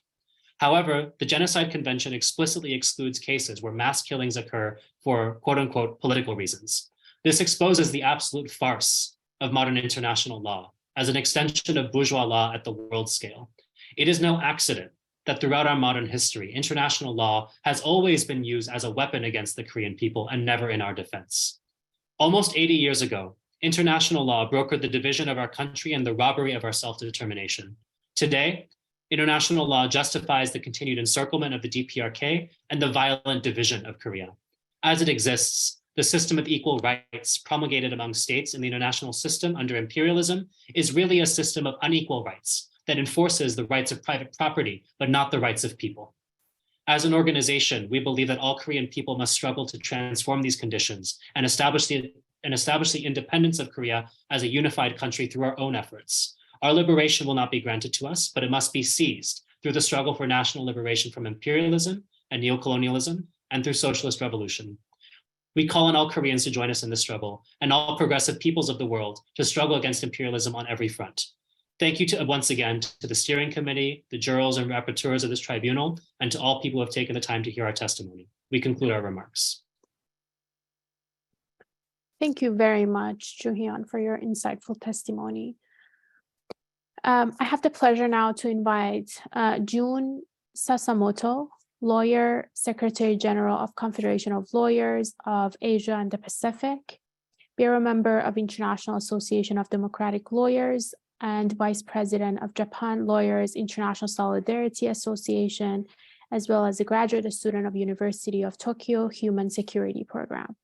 Speaker 3: However, the Genocide Convention explicitly excludes cases where mass killings occur for quote unquote political reasons. This exposes the absolute farce of modern international law as an extension of bourgeois law at the world scale. It is no accident that throughout our modern history, international law has always been used as a weapon against the Korean people and never in our defense. Almost 80 years ago, international law brokered the division of our country and the robbery of our self-determination. Today, international law justifies the continued encirclement of the DPRK and the violent division of Korea. As it exists, the system of equal rights promulgated among states in the international system under imperialism is really a system of unequal rights that enforces the rights of private property, but not the rights of people. As an organization, we believe that all Korean people must struggle to transform these conditions and establish the independence of Korea as a unified country through our own efforts. Our liberation will not be granted to us, but it must be seized through the struggle for national liberation from imperialism and neocolonialism and through socialist revolution. We call on all Koreans to join us in this struggle and all progressive peoples of the world to struggle against imperialism on every front. Thank you once again to the steering committee, the jurors and rapporteurs of this tribunal, and to all people who have taken the time to hear our testimony. We conclude our remarks.
Speaker 1: Thank you very much, Juhyun, for your insightful testimony. I have the pleasure now to invite Jun Sasamoto, lawyer, Secretary General of Confederation of Lawyers of Asia and the Pacific, bureau member of International Association of Democratic Lawyers, and Vice President of Japan Lawyers International Solidarity Association, as well as a graduate student of University of Tokyo Human Security Program.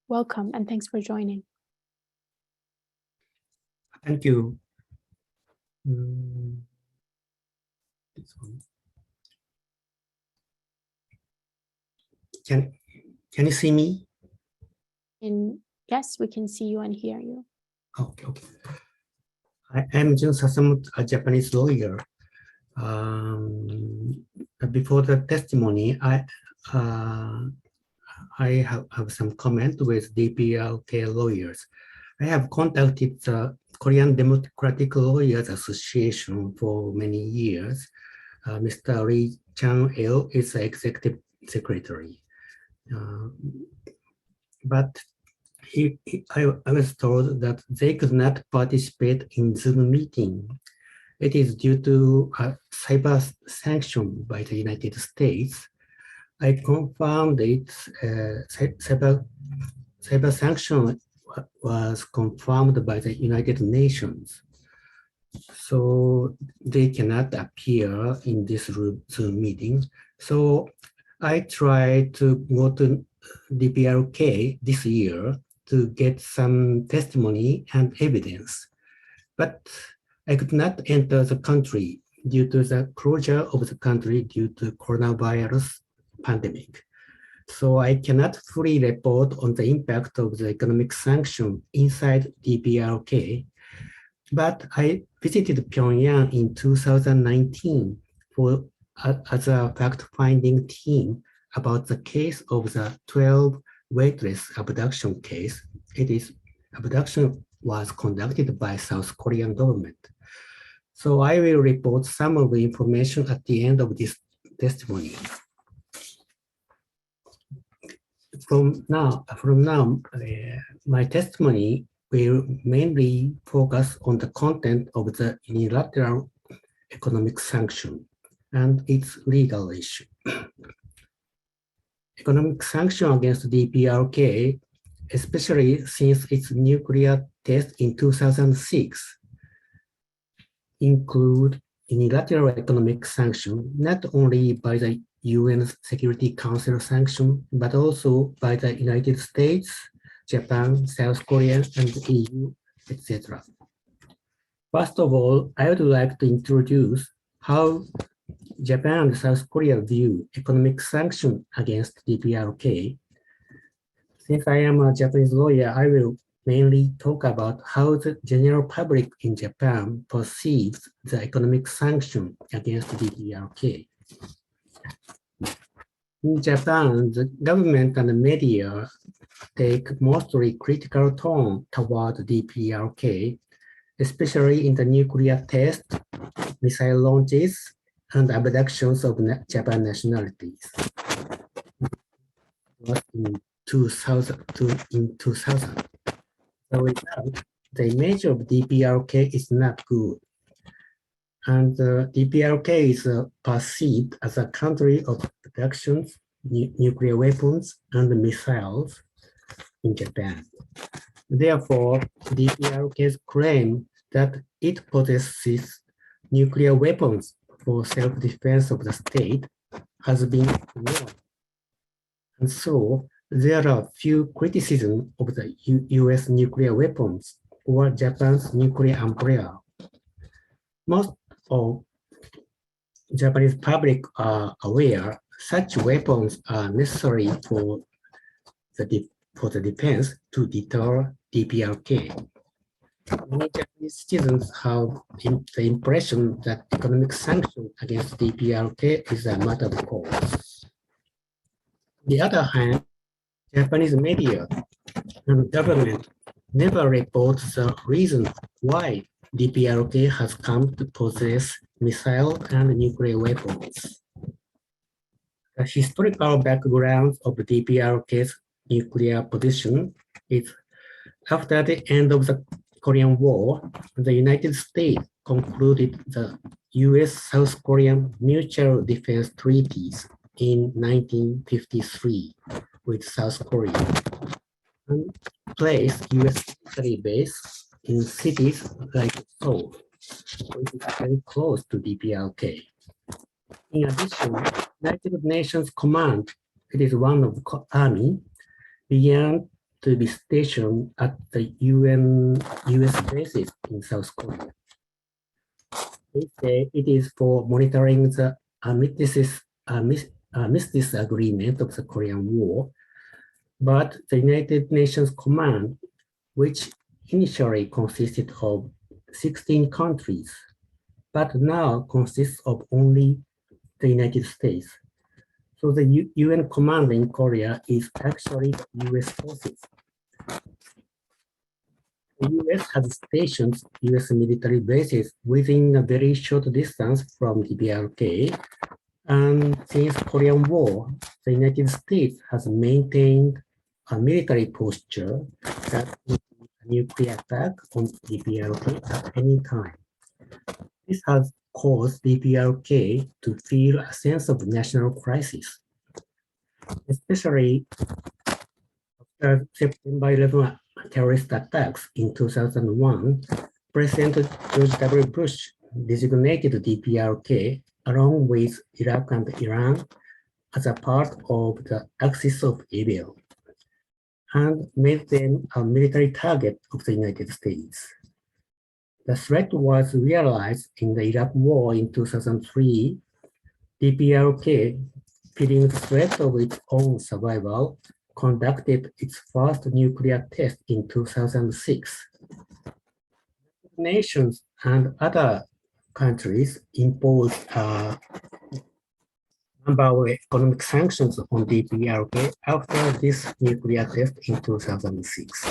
Speaker 1: Welcome and thanks for joining.
Speaker 4: Thank you. This one. Can you see me?
Speaker 1: Yes, we can see you and hear you.
Speaker 4: Okay. I am Jun Sasamoto, a Japanese lawyer. Before the testimony, I have some comment with DPRK lawyers. I have contacted the Korean Democratic Lawyers Association for many years. Mr. Lee Chang-il is the executive secretary. But I was told that they could not participate in Zoom meeting. It is due to a cyber sanction by the United States. I confirmed it. Cyber sanction was confirmed by the United Nations. So they cannot appear in this Zoom meeting. So I tried to go to DPRK this year to get some testimony and evidence, but I could not enter the country due to the closure of the country due to coronavirus pandemic. So I cannot fully report on the impact of the economic sanction inside DPRK, but I visited Pyongyang in 2019 as a fact-finding team about the case of the 12 weightless abduction case. Abduction was conducted by South Korean government. So I will report some of the information at the end of this testimony. From now, my testimony will mainly focus on the content of the unilateral economic sanction and its legal issue. Economic sanction against DPRK, especially since its nuclear test in 2006, include unilateral economic sanction, not only by the UN Security Council sanction, but also by the United States, Japan, South Korea, and the EU, etc. First of all, I would like to introduce how Japan and South Korea view economic sanctions against DPRK. Since I am a Japanese lawyer, I will mainly talk about how the general public in Japan perceives the economic sanction against DPRK. In Japan, the government and the media take mostly critical tone toward DPRK, especially in the nuclear test, missile launches, and abductions of Japan nationalities. In 2000. The result, the image of DPRK is not good. And DPRK is perceived as a country of productions, nuclear weapons, and missiles in Japan. Therefore, DPRK's claim that it possesses nuclear weapons for self-defense of the state has been ignored. And so, there are few criticisms of the US nuclear weapons or Japan's nuclear umbrella. Most of Japanese public are aware such weapons are necessary for the defense to deter DPRK. Many Japanese citizens have the impression that economic sanctions against DPRK is a matter of course. On the other hand, Japanese media and government never report the reason why DPRK has come to possess missile and nuclear weapons. The historical background of DPRK's nuclear position is after the end of the Korean War, the United States concluded the US-South Korean Mutual Defense Treaties in 1953 with South Korea and placed US military base in cities like Seoul, which is very close to DPRK. In addition, United Nations Command, it is one of the army, began to be stationed at the US bases in South Korea. They say it is for monitoring the armistice agreement of the Korean War, but the United Nations Command, which initially consisted of 16 countries, but now consists of only the United States. So the UN command in Korea is actually US forces. The US has stationed US military bases within a very short distance from DPRK. And since Korean War, the United States has maintained a military posture that would be a nuclear attack on DPRK at any time. This has caused DPRK to feel a sense of national crisis, especially after September 11 terrorist attacks in 2001. President George W. Bush designated DPRK along with Iraq and Iran as a part of the axis of evil and made them a military target of the United States. The threat was realized in the Iraq War in 2003. DPRK, feeling the threat of its own survival, conducted its first nuclear test in 2006. Nations and other countries imposed a number of economic sanctions on DPRK after this nuclear test in 2006.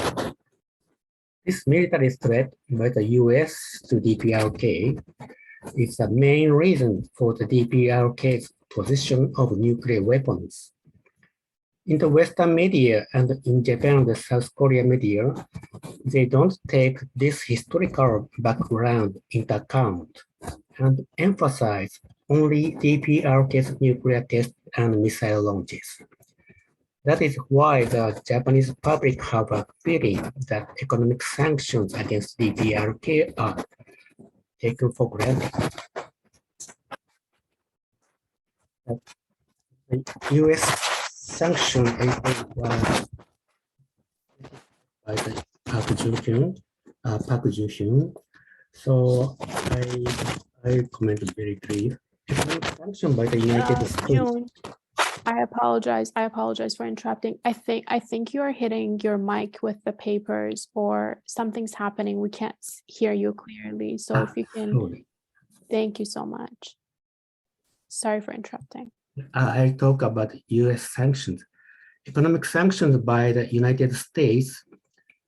Speaker 4: This military threat by the US to DPRK is the main reason for the DPRK's possession of nuclear weapons. In the Western media and in Japan and the South Korea media, they don't take this historical background into account and emphasize only DPRK's nuclear tests and missile launches. That is why the Japanese public have a feeling that economic sanctions against DPRK are taken for granted. The US sanction was by the Park Ju-Hyun. So I I commented very brief. Economic sanction by the United States.
Speaker 1: Juhyun, I apologize for interrupting. I think you are hitting your mic with the papers or something's happening. We can't hear you clearly. So if you can,
Speaker 4: Sorry.
Speaker 1: thank you so much. Sorry for interrupting.
Speaker 4: I talk about US sanctions. Economic sanctions by the United States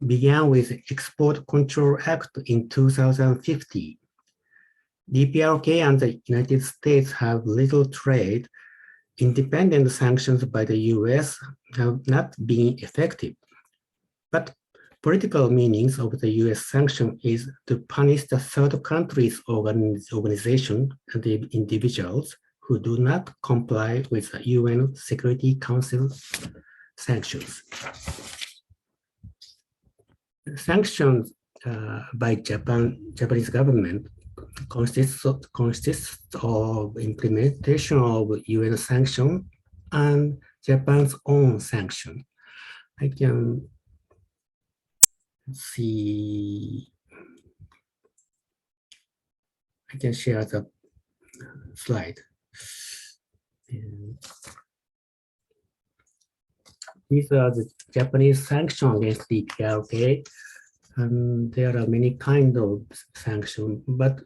Speaker 4: began with Export Control Act in 2050. DPRK and the United States have little trade. Independent sanctions by the US have not been effective. But political meanings of the US sanction is to punish the third countries organization and the individuals who do not comply with the UN Security Council sanctions. Sanctions by Japanese government consists of implementation of UN sanction and Japan's own sanction. I can see, I can share the slide. And these are the Japanese sanctions against DPRK, and there are many kinds of sanctions, but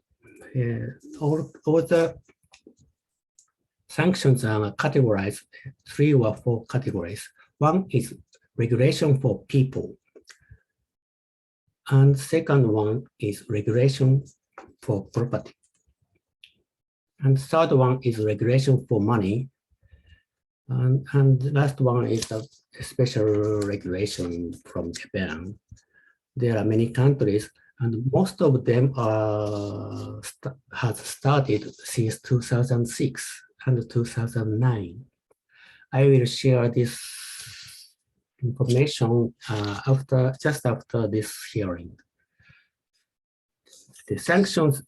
Speaker 4: all the sanctions are categorized 3 or 4 categories. One is regulation for people, and second one is regulation for property, and third one is regulation for money, and the last one is a special regulation from Japan. There are many countries, and most of them have started since 2006 and 2009. I will share this information just after this hearing. The sanctions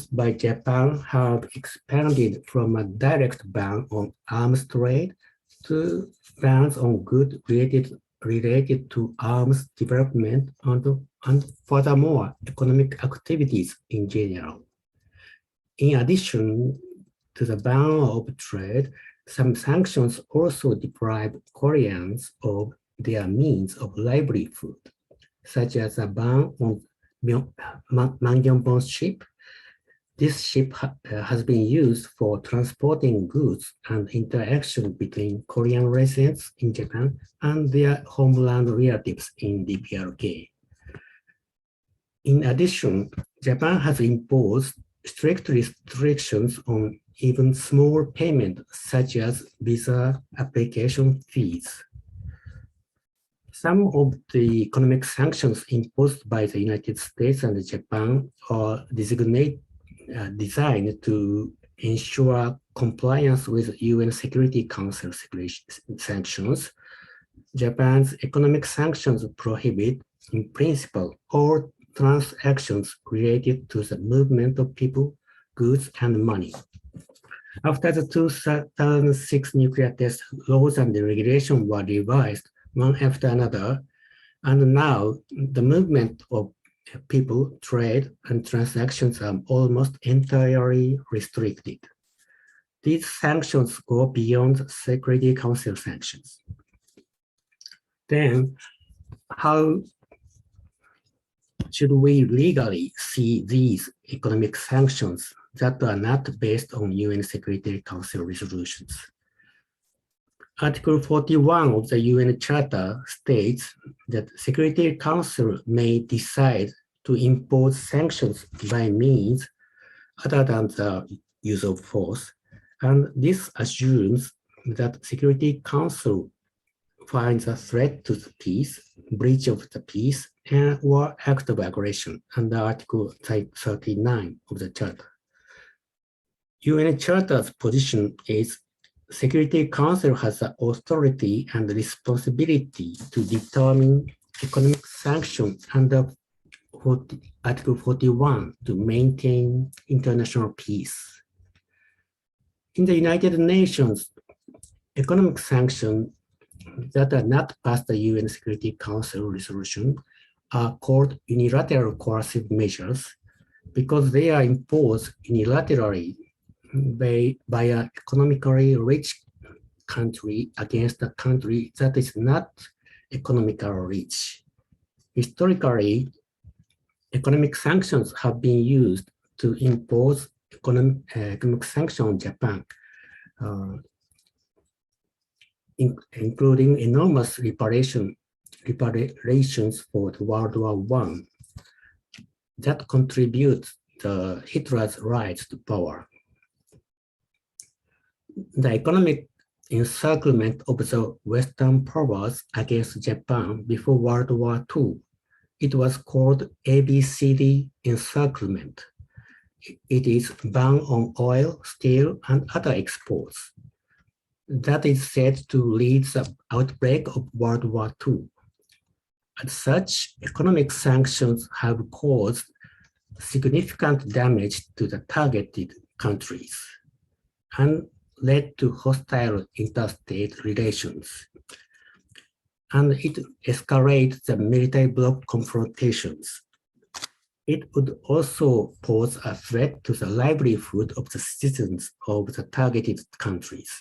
Speaker 4: by Japan have expanded from a direct ban on arms trade to bans on goods related to arms development and furthermore, economic activities in general. In addition to the ban of trade, some sanctions also deprive Koreans of their means of livelihood, such as a ban on Mangyongbon ship. This ship has been used for transporting goods and interaction between Korean residents in Japan and their homeland relatives in DPRK. In addition, Japan has imposed strict restrictions on even small payments such as visa application fees. Some of the economic sanctions imposed by the United States and Japan are designed to ensure compliance with UN Security Council sanctions. Japan's economic sanctions prohibit, in principle, all transactions related to the movement of people, goods, and money. After the 2006 nuclear test, laws and regulations were revised one after another, and now the movement of people, trade, and transactions are almost entirely restricted. These sanctions go beyond Security Council sanctions. Then, how should we legally see these economic sanctions that are not based on UN Security Council resolutions? Article 41 of the UN Charter states that Security Council may decide to impose sanctions by means other than the use of force, and this assumes that Security Council finds a threat to the peace, breach of the peace, or act of aggression under Article 39 of the Charter. UN Charter's position is Security Council has the authority and responsibility to determine economic sanctions under Article 41 to maintain international peace. In the United Nations, economic sanctions that are not past the UN Security Council resolution are called unilateral coercive measures because they are imposed unilaterally by an economically rich country against a country that is not economically rich. Historically, economic sanctions have been used to impose economic sanctions on Japan, including enormous reparations for the World War I that contribute to Hitler's rise to power. The economic encirclement of the Western powers against Japan before World War II, it was called ABCD encirclement. It is ban on oil, steel, and other exports. That is said to lead the outbreak of World War II. As such, economic sanctions have caused significant damage to the targeted countries and led to hostile interstate relations. And it escalates the military bloc confrontations. It would also pose a threat to the livelihood of the citizens of the targeted countries.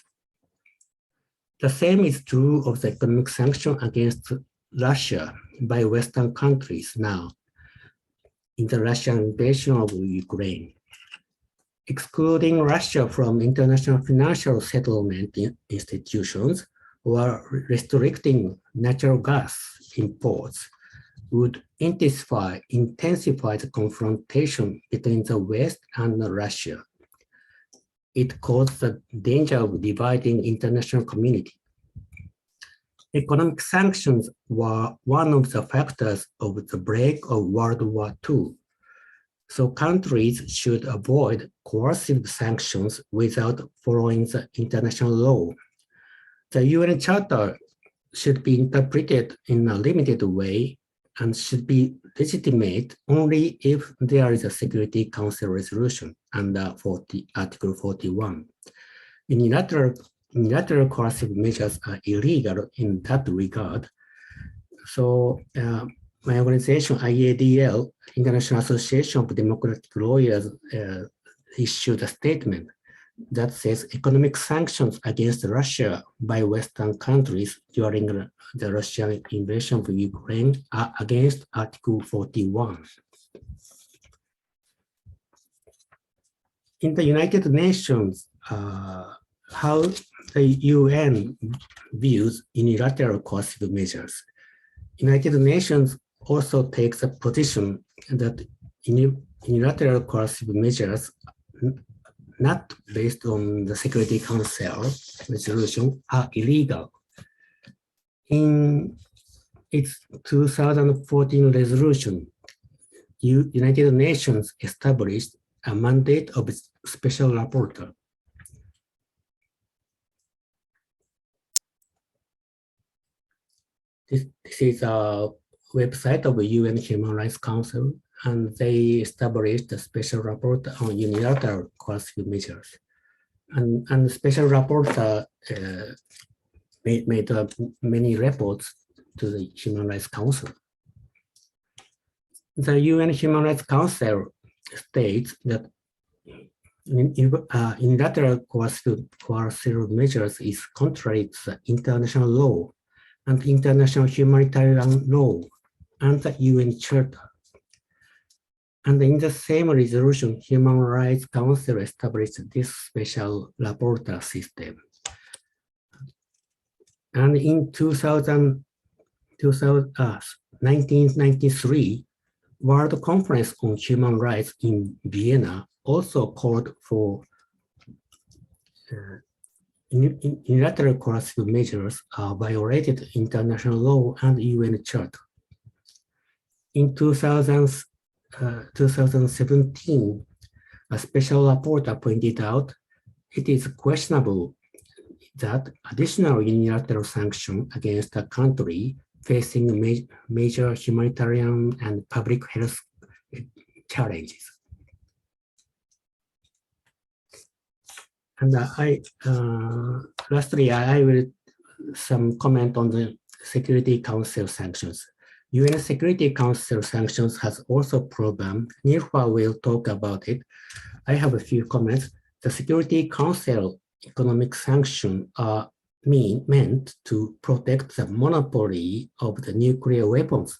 Speaker 4: The same is true of the economic sanction against Russia by Western countries now in the Russian invasion of Ukraine. Excluding Russia from international financial settlement institutions or restricting natural gas imports would intensify the confrontation between the West and Russia. It caused the danger of dividing international community. Economic sanctions were one of the factors of the break of World War II. So countries should avoid coercive sanctions without following the international law. The UN Charter should be interpreted in a limited way and should be legitimate only if there is a Security Council resolution under Article 41. Unilateral coercive measures are illegal in that regard. So my organization, IADL, International Association of Democratic Lawyers, issued a statement that says economic sanctions against Russia by Western countries during the Russian invasion of Ukraine are against Article 41. In the United Nations, how the UN views unilateral coercive measures. United Nations also takes a position that unilateral coercive measures not based on the Security Council resolution are illegal. In its 2014 resolution, United Nations established a mandate of its special rapporteur. This is a website of the UN Human Rights Council, and they established a special report on unilateral coercive measures. And the special rapporteur made many reports to the Human Rights Council. The UN Human Rights Council states that unilateral coercive measures is contrary to the international law and international humanitarian law and the UN Charter. And in the same resolution, Human Rights Council established this special rapporteur system. And in 1993, World Conference on Human Rights in Vienna also called for unilateral coercive measures violated international law and UN Charter. In 2017, a special rapporteur pointed out it is questionable that additional unilateral sanction against a country facing major humanitarian and public health challenges. And lastly, I will some comment on the Security Council sanctions. UN Security Council sanctions has also proven, Nilofar will talk about it. I have a few comments. The Security Council economic sanctions are meant to protect the monopoly of the nuclear weapons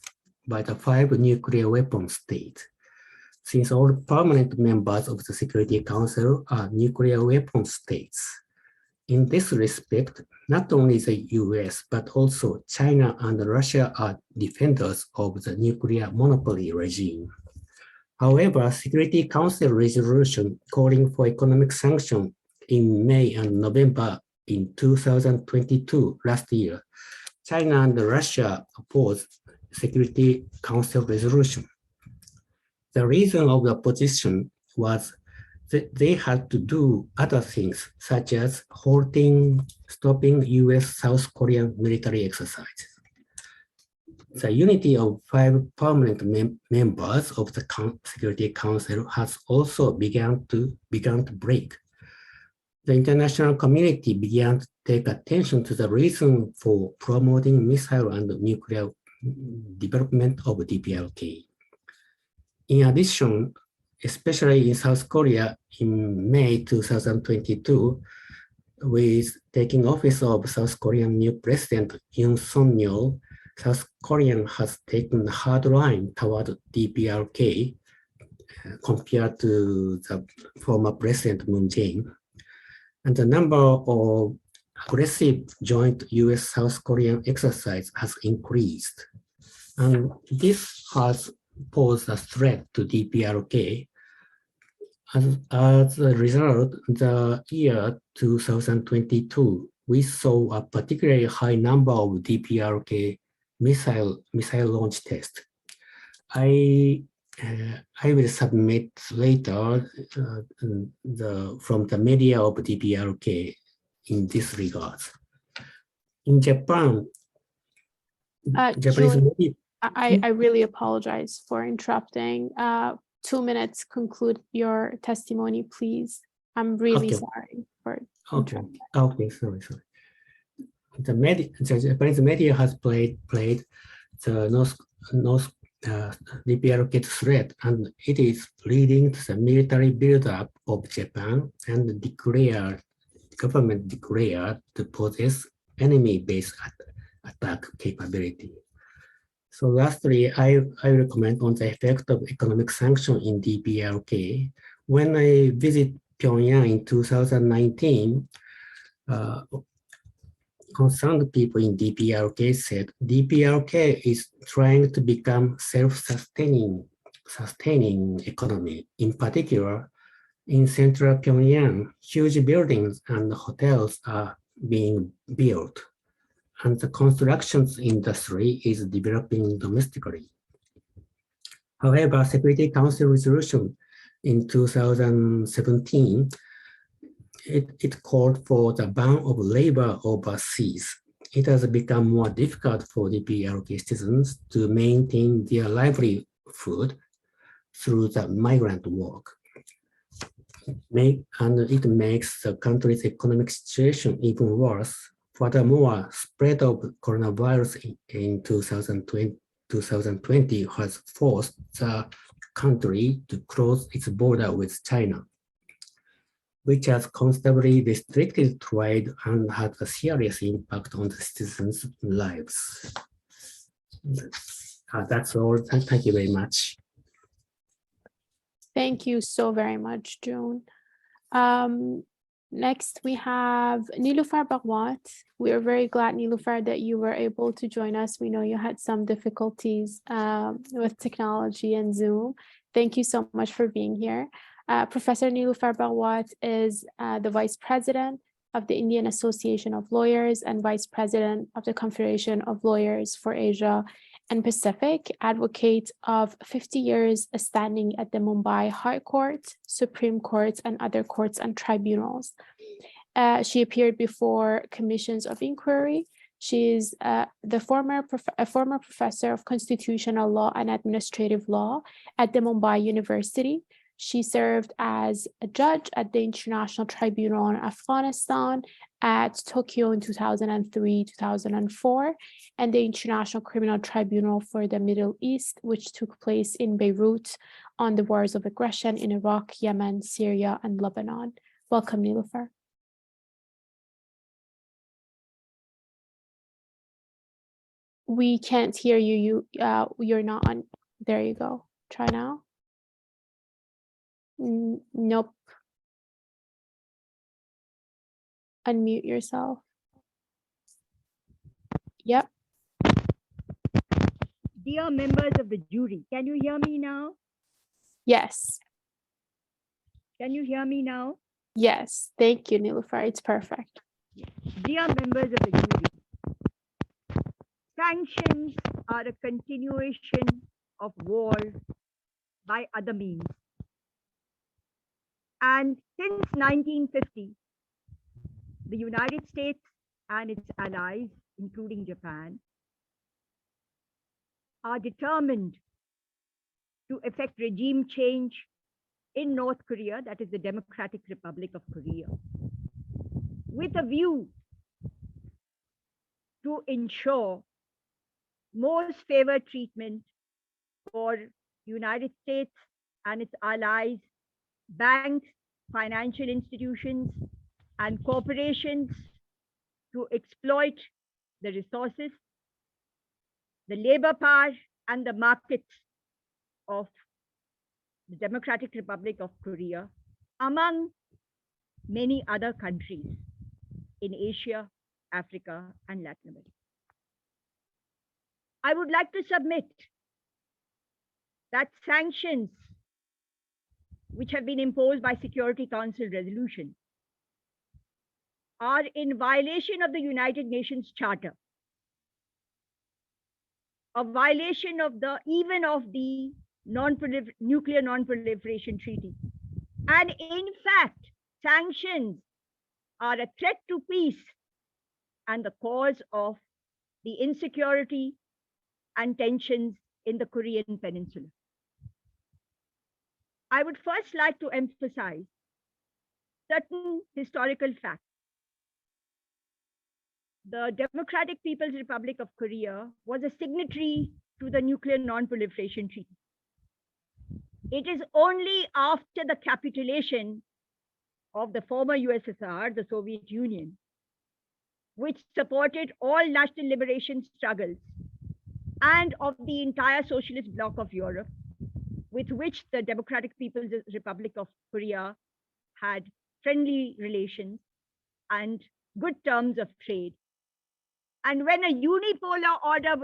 Speaker 4: by the 5 nuclear weapon states. Since all permanent members of the Security Council are nuclear weapon states. In this respect, not only the US, but also China and Russia are defenders of the nuclear monopoly regime. However, Security Council resolution calling for economic sanction in May and November in 2022, last year, China and Russia opposed Security Council resolution. The reason of the opposition was that they had to do other things, such as stopping US South Korean military exercises. The unity of 5 permanent members of the Security Council has also begun to break. The international community began to take attention to the reason for promoting missile and nuclear development of DPRK. In addition, especially in South Korea in May 2022, with taking office of South Korean new President Yoon Suk-yeol, South Korea has taken a hard line toward DPRK compared to the former President Moon Jae-in. And the number of aggressive joint US-South Korean exercise has increased. And this has posed a threat to DPRK. As a result, the year 2022, we saw a particularly high number of DPRK missile launch tests. I will submit later from the media of DPRK in this regard. In Japan, Japanese media.
Speaker 1: I really apologize for interrupting. 2 minutes, conclude your testimony, please. I'm really sorry for interrupting.
Speaker 4: Okay, sorry. The Japanese media has played the North DPRK threat, and it is leading to the military buildup of Japan, and government declared to possess enemy-based attack capability. So lastly, I will comment on the effect of economic sanction in DPRK. When I visit Pyongyang in 2019, concerned people in DPRK said DPRK is trying to become self-sustaining economy. In particular, in central Pyongyang, huge buildings and hotels are being built, and the constructions industry is developing domestically. However, Security Council resolution in 2017, it called for the ban of labor overseas. It has become more difficult for the DPRK citizens to maintain their livelihood through the migrant work. And it makes the country's economic situation even worse. Furthermore, spread of coronavirus in 2020 has forced the country to close its border with China, which has constantly restricted trade and had a serious impact on the citizens' lives. That's all. Thank you very much.
Speaker 1: Thank you so very much, June. Next, we have Niloufer Bhagwat. We are very glad, Niloufer, that you were able to join us. We know you had some difficulties with technology and Zoom. Thank you so much for being here. Professor Niloufer Bhagwat is the Vice President of the Indian Association of Lawyers and Vice President of the Confederation of Lawyers for Asia and Pacific, advocate of 50 years standing at the Mumbai High Court, Supreme Court, and other courts and tribunals. She appeared before commissions of inquiry. She is a former professor of constitutional law and administrative law at the Mumbai University. She served as a judge at the International Tribunal on Afghanistan at Tokyo in 2003-2004, and the International Criminal Tribunal for the Middle East, which took place in Beirut on the wars of aggression in Iraq, Yemen, Syria, and Lebanon. Welcome, Niloufer. We can't hear you. You're not on. There you go. Try now. Nope. Unmute yourself. Yep.
Speaker 5: Dear members of the jury, can you hear me now?
Speaker 1: Yes.
Speaker 5: Can you hear me now?
Speaker 1: Yes. Thank you, Niloufer. It's perfect.
Speaker 5: Dear members of the jury, sanctions are a continuation of war by other means. And since 1950, the United States and its allies, including Japan, are determined to effect regime change in North Korea, that is the Democratic Republic of Korea, with a view to ensure most favored treatment for United States and its allies, banks, financial institutions, and corporations to exploit the resources, the labor power, and the markets of the Democratic Republic of Korea, among many other countries in Asia, Africa, and Latin America. I would like to submit that sanctions which have been imposed by Security Council resolution are in violation of the United Nations Charter, a violation of even of the Nuclear Non-Proliferation Treaty. And in fact, sanctions are a threat to peace and the cause of the insecurity and tensions in the Korean Peninsula. I would first like to emphasize certain historical facts. The Democratic People's Republic of Korea was a signatory to the Nuclear Non-Proliferation Treaty. It is only after the capitulation of the former USSR, the Soviet Union, which supported all national liberation struggles and of the entire socialist bloc of Europe, with which the Democratic People's Republic of Korea had friendly relations and good terms of trade. And when a unipolar order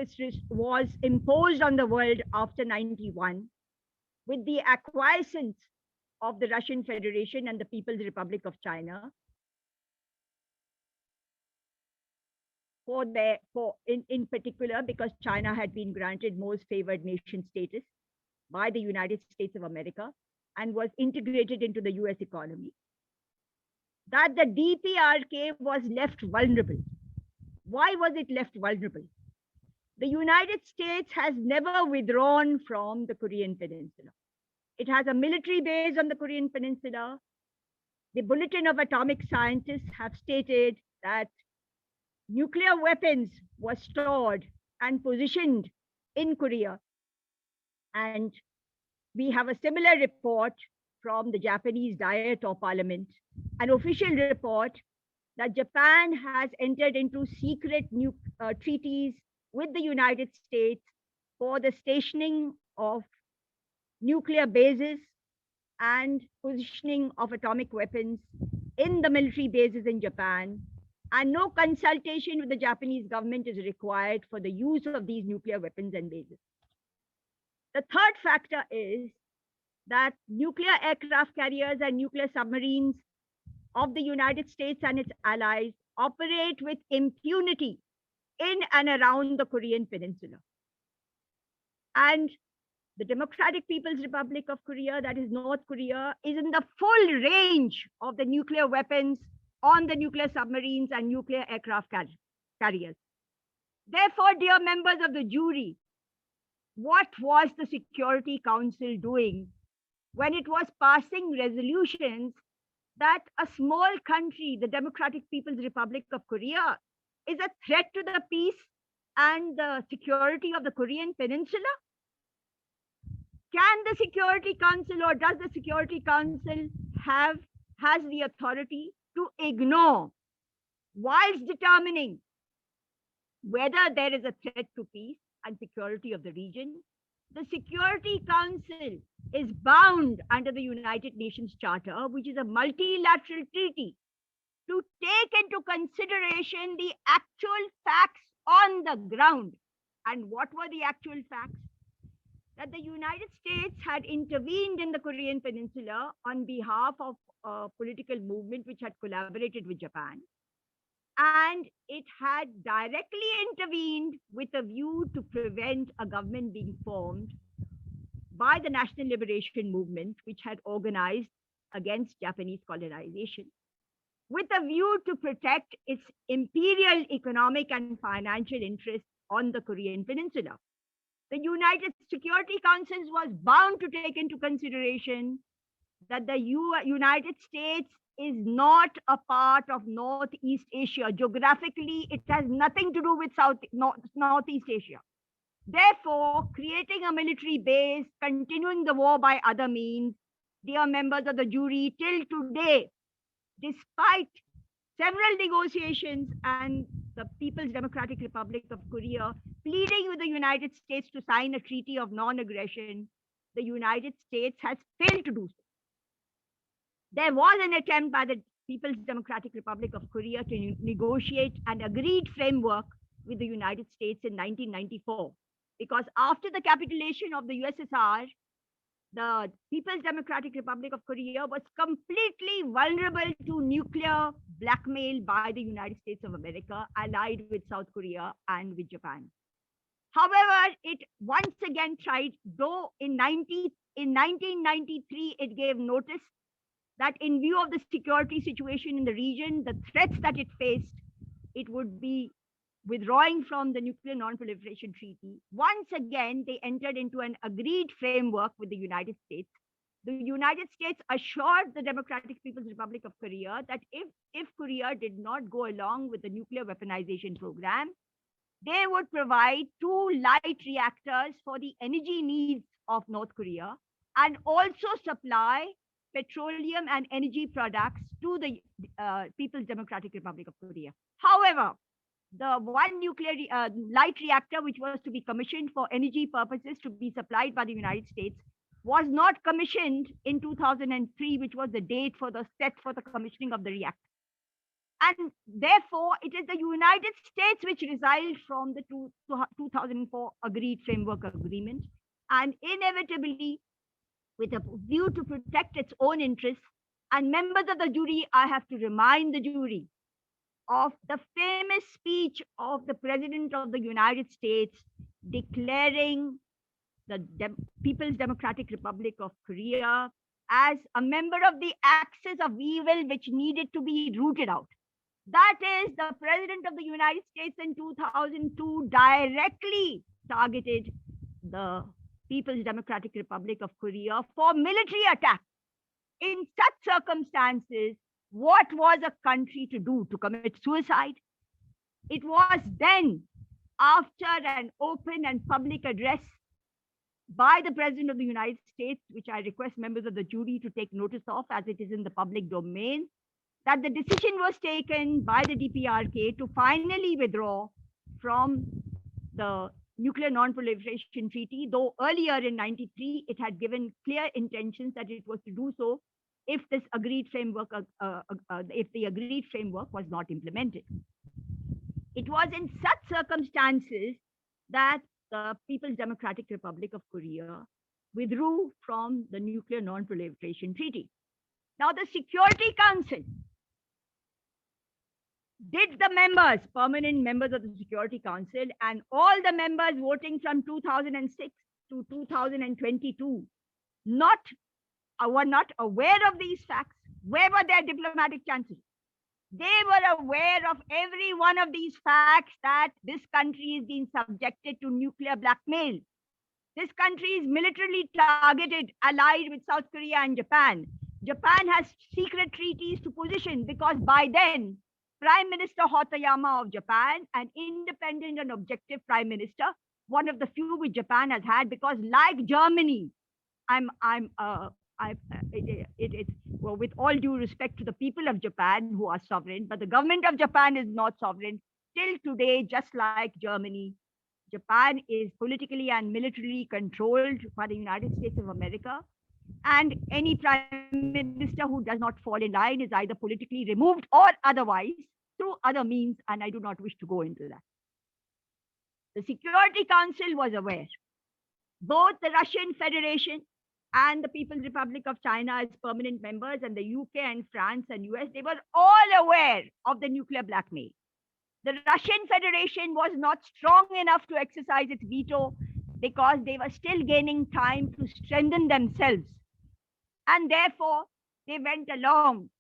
Speaker 5: was imposed on the world after 91, with the acquiescence of the Russian Federation and the People's Republic of China, in particular, because China had been granted most favored nation status by the United States of America and was integrated into the US economy, that the DPRK was left vulnerable. Why was it left vulnerable? The United States has never withdrawn from the Korean Peninsula. It has a military base on the Korean Peninsula. The Bulletin of Atomic Scientists have stated that nuclear weapons were stored and positioned in Korea. And we have a similar report from the Japanese Diet or Parliament, an official report that Japan has entered into secret treaties with the United States for the stationing of nuclear bases and positioning of atomic weapons in the military bases in Japan. And no consultation with the Japanese government is required for the use of these nuclear weapons and bases. The third factor is that nuclear aircraft carriers and nuclear submarines of the United States and its allies operate with impunity in and around the Korean Peninsula. And the Democratic People's Republic of Korea, that is North Korea, is in the full range of the nuclear weapons on the nuclear submarines and nuclear aircraft carriers. Therefore, dear members of the jury, what was the Security Council doing when it was passing resolutions that a small country, the Democratic People's Republic of Korea, is a threat to the peace and the security of the Korean Peninsula? Can the Security Council, or does the Security Council has the authority to ignore, whilst determining whether there is a threat to peace and security of the region? The Security Council is bound under the United Nations Charter, which is a multilateral treaty, to take into consideration the actual facts on the ground. And what were the actual facts? That the United States had intervened in the Korean Peninsula on behalf of a political movement which had collaborated with Japan. And it had directly intervened with a view to prevent a government being formed by the National Liberation Movement, which had organized against Japanese colonization, with a view to protect its imperial economic and financial interests on the Korean Peninsula. The United Security Council was bound to take into consideration that the United States is not a part of Northeast Asia. Geographically, it has nothing to do with Northeast Asia. Therefore, creating a military base, continuing the war by other means, dear members of the jury, till today, despite several negotiations and the People's Democratic Republic of Korea pleading with the United States to sign a treaty of non-aggression, the United States has failed to do so. There was an attempt by the People's Democratic Republic of Korea to negotiate an agreed framework with the United States in 1994, because after the capitulation of the USSR, the People's Democratic Republic of Korea was completely vulnerable to nuclear blackmail by the United States of America, allied with South Korea and with Japan. However, it once again tried, though in 1993, it gave notice that in view of the security situation in the region, the threats that it faced, it would be withdrawing from the Nuclear Non-Proliferation Treaty. Once again, they entered into an agreed framework with the United States. The United States assured the Democratic People's Republic of Korea that if Korea did not go along with the nuclear weaponization program, they would provide 2 light reactors for the energy needs of North Korea, and also supply petroleum and energy products to the People's Democratic Republic of Korea. However, the one nuclear light reactor, which was to be commissioned for energy purposes to be supplied by the United States, was not commissioned in 2003, which was the date for the set for the commissioning of the reactor. And therefore, it is the United States which result from the 2004 agreed framework agreement. And inevitably, with a view to protect its own interests, and members of the jury, I have to remind the jury of the famous speech of the President of the United States declaring the People's Democratic Republic of Korea as a member of the axis of evil which needed to be rooted out. That is, the President of the United States in 2002 directly targeted the People's Democratic Republic of Korea for military attack. In such circumstances, what was a country to do? To commit suicide? It was then, after an open and public address by the President of the United States, which I request members of the jury to take notice of as it is in the public domain, that the decision was taken by the DPRK to finally withdraw from the Nuclear Non-Proliferation Treaty, though earlier in 93, it had given clear intentions that it was to do so if this agreed framework, if the agreed framework was not implemented. It was in such circumstances that the People's Democratic Republic of Korea withdrew from the Nuclear Non-Proliferation Treaty. Now, the Security Council, did the members, permanent members of the Security Council, and all the members voting from 2006 to 2022 were not aware of these facts? Where were their diplomatic chances? They were aware of every one of these facts, that this country is being subjected to nuclear blackmail. This country is militarily targeted, allied with South Korea and Japan. Japan has secret treaties to position because by then, Prime Minister Hotoyama of Japan, an independent and objective Prime Minister, one of the few which Japan has had, because like Germany, well, with all due respect to the people of Japan who are sovereign, but the government of Japan is not sovereign. Till today, just like Germany, Japan is politically and militarily controlled by the United States of America. And any prime minister who does not fall in line is either politically removed or otherwise through other means. And I do not wish to go into that. The Security Council was aware. Both the Russian Federation and the People's Republic of China as permanent members, and the UK and France and US, they were all aware of the nuclear blackmail. The Russian Federation was not strong enough to exercise its veto because they were still gaining time to strengthen themselves. And therefore, they went along,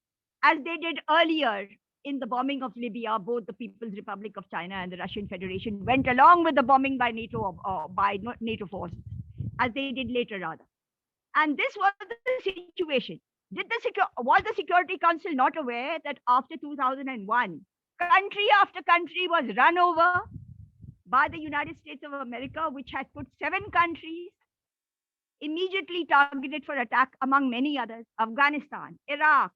Speaker 5: as they did earlier in the bombing of Libya. Both the People's Republic of China and the Russian Federation went along with the bombing by NATO, by NATO forces, as they did later rather. And this was the situation. Was the Security Council not aware that after 2001, country after country was run over by the United States of America, which had put 7 countries immediately targeted for attack, among many others: Afghanistan, Iraq,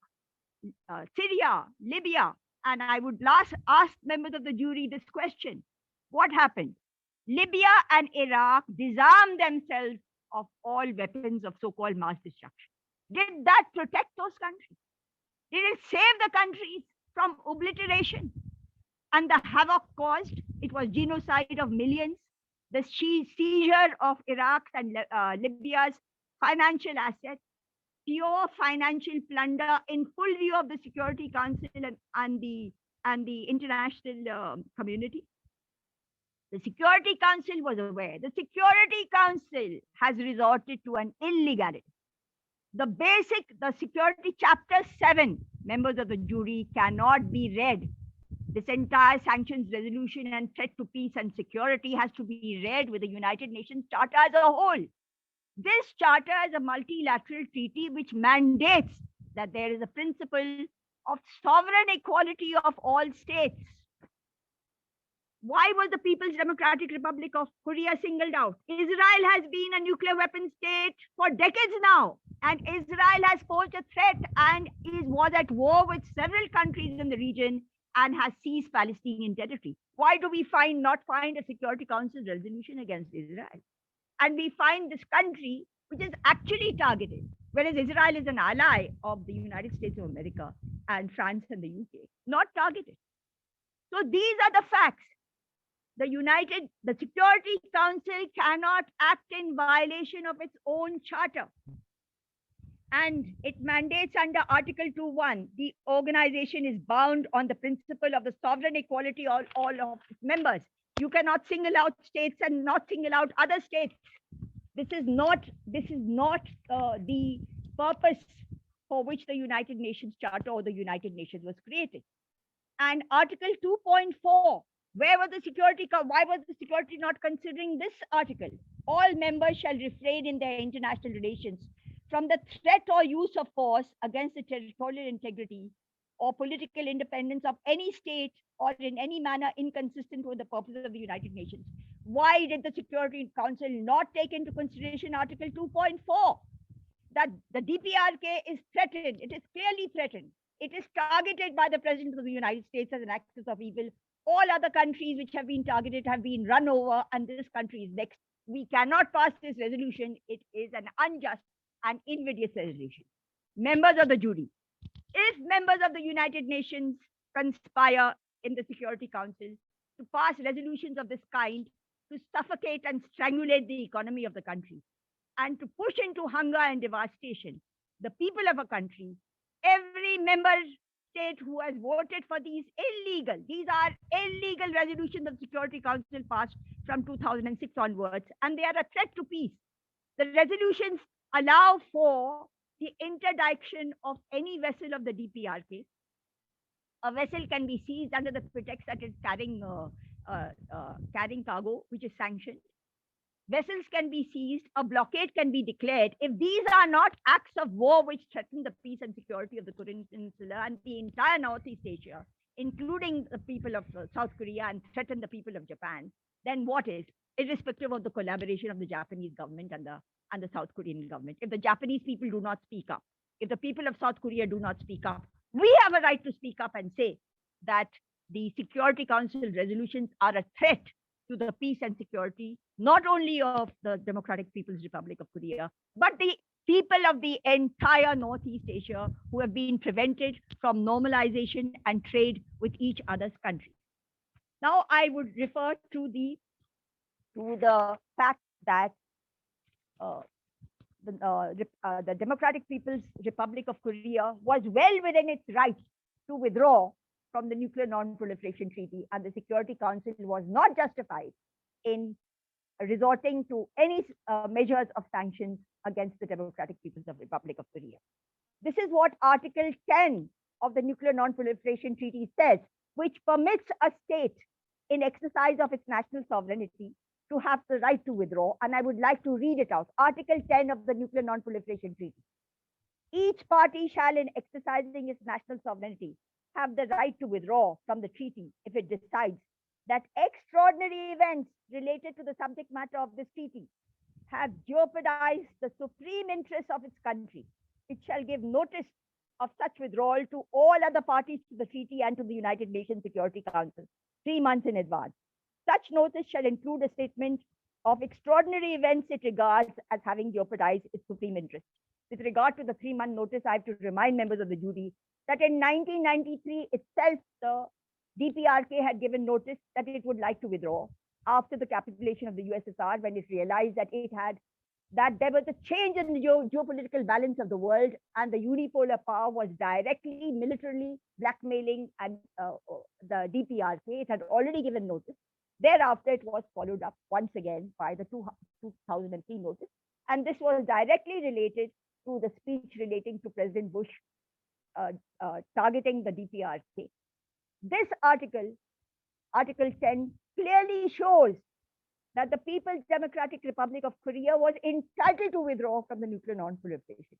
Speaker 5: Syria, Libya. And I would last ask members of the jury this question: what happened? Libya and Iraq disarmed themselves of all weapons of so-called mass destruction. Did that protect those countries? Did it save the countries from obliteration and the havoc caused? It was genocide of millions, the seizure of Iraq and Libya's financial assets, pure financial plunder in full view of the Security Council and the international community. The Security Council was aware. The Security Council has resorted to an illegality. The Security Chapter 7, members of the jury, cannot be read. This entire sanctions resolution and threat to peace and security has to be read with the United Nations Charter as a whole. This charter is a multilateral treaty which mandates that there is a principle of sovereign equality of all states. Why was the People's Democratic Republic of Korea singled out? Israel has been a nuclear weapon state for decades now, and Israel has posed a threat and was at war with several countries in the region and has seized Palestinian territory. Why do we not find a Security Council resolution against Israel? And we find this country which is actually targeted, whereas Israel is an ally of the United States of America and France and the UK, not targeted. So these are the facts. The Security Council cannot act in violation of its own charter. And it mandates under Article 2.1, the organization is bound on the principle of the sovereign equality of all of its members. You cannot single out states and not single out other states. This is not the purpose for which the United Nations Charter or the United Nations was created. And Article 2.4, why was the security not considering this article? All members shall refrain in their international relations from the threat or use of force against the territorial integrity or political independence of any state or in any manner inconsistent with the purpose of the United Nations. Why did the Security Council not take into consideration Article 2.4? That the DPRK is threatened. It is clearly threatened. It is targeted by the President of the United States as an axis of evil. All other countries which have been targeted have been run over, and this country is next. We cannot pass this resolution. It is an unjust and invidious resolution. Members of the jury, if members of the United Nations conspire in the Security Council to pass resolutions of this kind to suffocate and strangulate the economy of the country and to push into hunger and devastation the people of a country, every member state who has voted for these are illegal resolutions of the Security Council passed from 2006 onwards, and they are a threat to peace. The resolutions allow for the interdiction of any vessel of the DPRK. A vessel can be seized under the pretext that it's carrying cargo, which is sanctioned. vessels can be seized, a blockade can be declared, if these are not acts of war which threaten the peace and security of the Korean Peninsula and the entire Northeast Asia, including the people of South Korea, and threaten the people of Japan, then what is, irrespective of the collaboration of the Japanese government and the South Korean government? If the Japanese people do not speak up, if the people of South Korea do not speak up, we have a right to speak up and say that the Security Council resolutions are a threat to the peace and security, not only of the Democratic People's Republic of Korea, but the people of the entire Northeast Asia who have been prevented from normalization and trade with each other's countries. Now, I would refer to the fact that the Democratic People's Republic of Korea was well within its right to withdraw from the Nuclear Non-Proliferation Treaty, and the Security Council was not justified in resorting to any measures of sanctions against the Democratic People's Republic of Korea. This is what Article 10 of the Nuclear Non-Proliferation Treaty says, which permits a state in exercise of its national sovereignty to have the right to withdraw. And I would like to read it out. Article 10 of the Nuclear Non-Proliferation Treaty. Each party shall, in exercising its national sovereignty, have the right to withdraw from the treaty if it decides that extraordinary events related to the subject matter of this treaty have jeopardized the supreme interests of its country. It shall give notice of such withdrawal to all other parties to the treaty and to the United Nations Security Council 3 months in advance. Such notice shall include a statement of extraordinary events it regards as having jeopardized its supreme interest. With regard to the 3-month notice, I have to remind members of the jury that in 1993 itself, the DPRK had given notice that it would like to withdraw after the capitulation of the USSR, when it realized that there was a change in the geopolitical balance of the world, and the unipolar power was directly militarily blackmailing and the DPRK. It had already given notice. Thereafter, it was followed up once again by the 2003 notice, and this was directly related to the speech relating to President Bush targeting the DPRK. This article, Article 10, clearly shows that the People's Democratic Republic of Korea was entitled to withdraw from the Nuclear Non-Proliferation.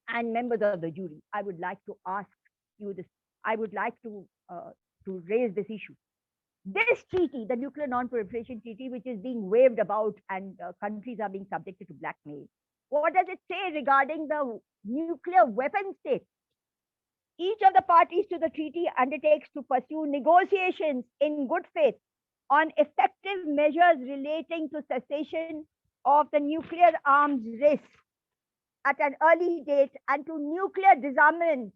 Speaker 5: And members of the jury, I would like to ask you this. I would like to raise this issue. This treaty, the Nuclear Non-Proliferation Treaty, which is being waved about and countries are being subjected to blackmail, what does it say regarding the nuclear weapon states? Each of the parties to the treaty undertakes to pursue negotiations in good faith on effective measures relating to cessation of the nuclear arms race at an early date and to nuclear disarmament,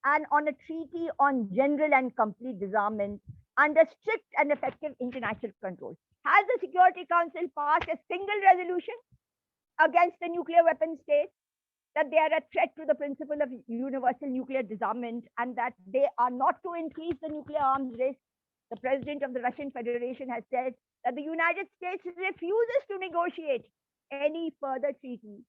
Speaker 5: and on a treaty on general and complete disarmament under strict and effective international control. Has the Security Council passed a single resolution against the nuclear weapon states, that they are a threat to the principle of universal nuclear disarmament and that they are not to increase the nuclear arms race? The president of the Russian Federation has said that the United States refuses to negotiate any further treaty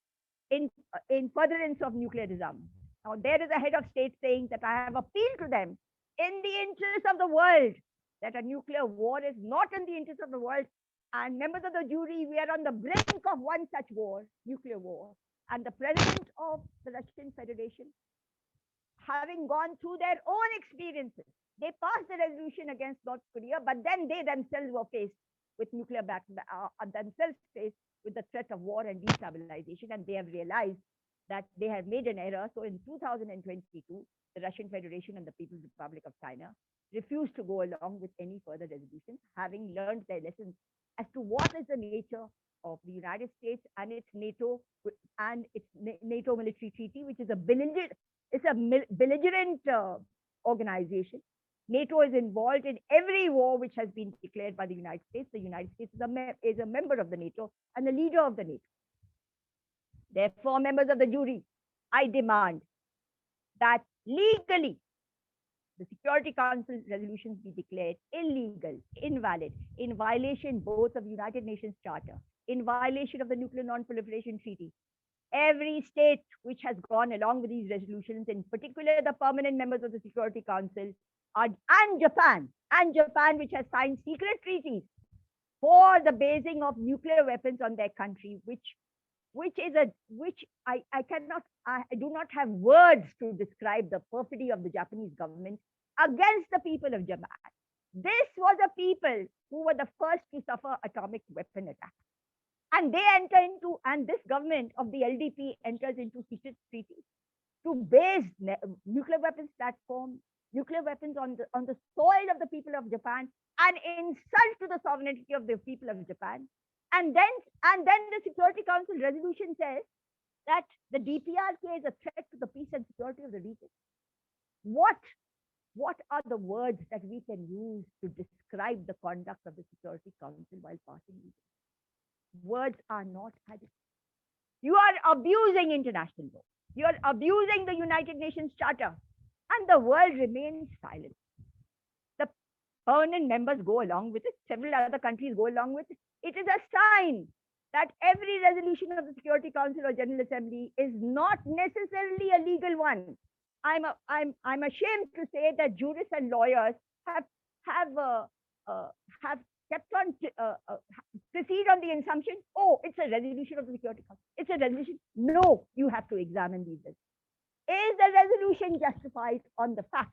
Speaker 5: in furtherance of nuclear disarmament. Now, there is a head of state saying that I have appealed to them in the interest of the world, that a nuclear war is not in the interest of the world. And members of the jury, we are on the brink of one such war, nuclear war. And the president of the Russian Federation, having gone through their own experiences, they passed a resolution against North Korea, but then they themselves were faced with themselves faced with the threat of war and destabilization, and they have realized that they have made an error. So in 2022, the Russian Federation and the People's Republic of China refused to go along with any further resolutions, having learned their lessons as to what is the nature of the United States and its NATO military treaty, which is a belligerent organization. NATO is involved in every war which has been declared by the United States. The United States is a member of the NATO and the leader of the NATO. Therefore, members of the jury, I demand that legally the Security Council resolutions be declared illegal, invalid, in violation both of the United Nations Charter, in violation of the Nuclear Non-Proliferation Treaty. Every state which has gone along with these resolutions, in particular the permanent members of the Security Council, and Japan, which has signed secret treaties for the basing of nuclear weapons on their country, which I do not have words to describe the perfidy of the Japanese government against the people of Japan. This was a people who were the first to suffer atomic weapon attacks. And they enter into, and this government of the LDP enters into secret treaties to base nuclear weapons platform, nuclear weapons on the soil of the people of Japan, and insult to the sovereignty of the people of Japan. And then the Security Council resolution says that the DPRK is a threat to the peace and security of the region. What are the words that we can use to describe the conduct of the Security Council while passing these? Words are not adequate. You are abusing international law. You are abusing the United Nations Charter, and the world remains silent. The permanent members go along with it. Several other countries go along with it. It is a sign that every resolution of the Security Council or General Assembly is not necessarily a legal one. I'm ashamed to say that jurists and lawyers have kept on proceed on the assumption, oh, it's a resolution of the Security Council. It's a resolution. No, you have to examine these. Is the resolution justified on the facts?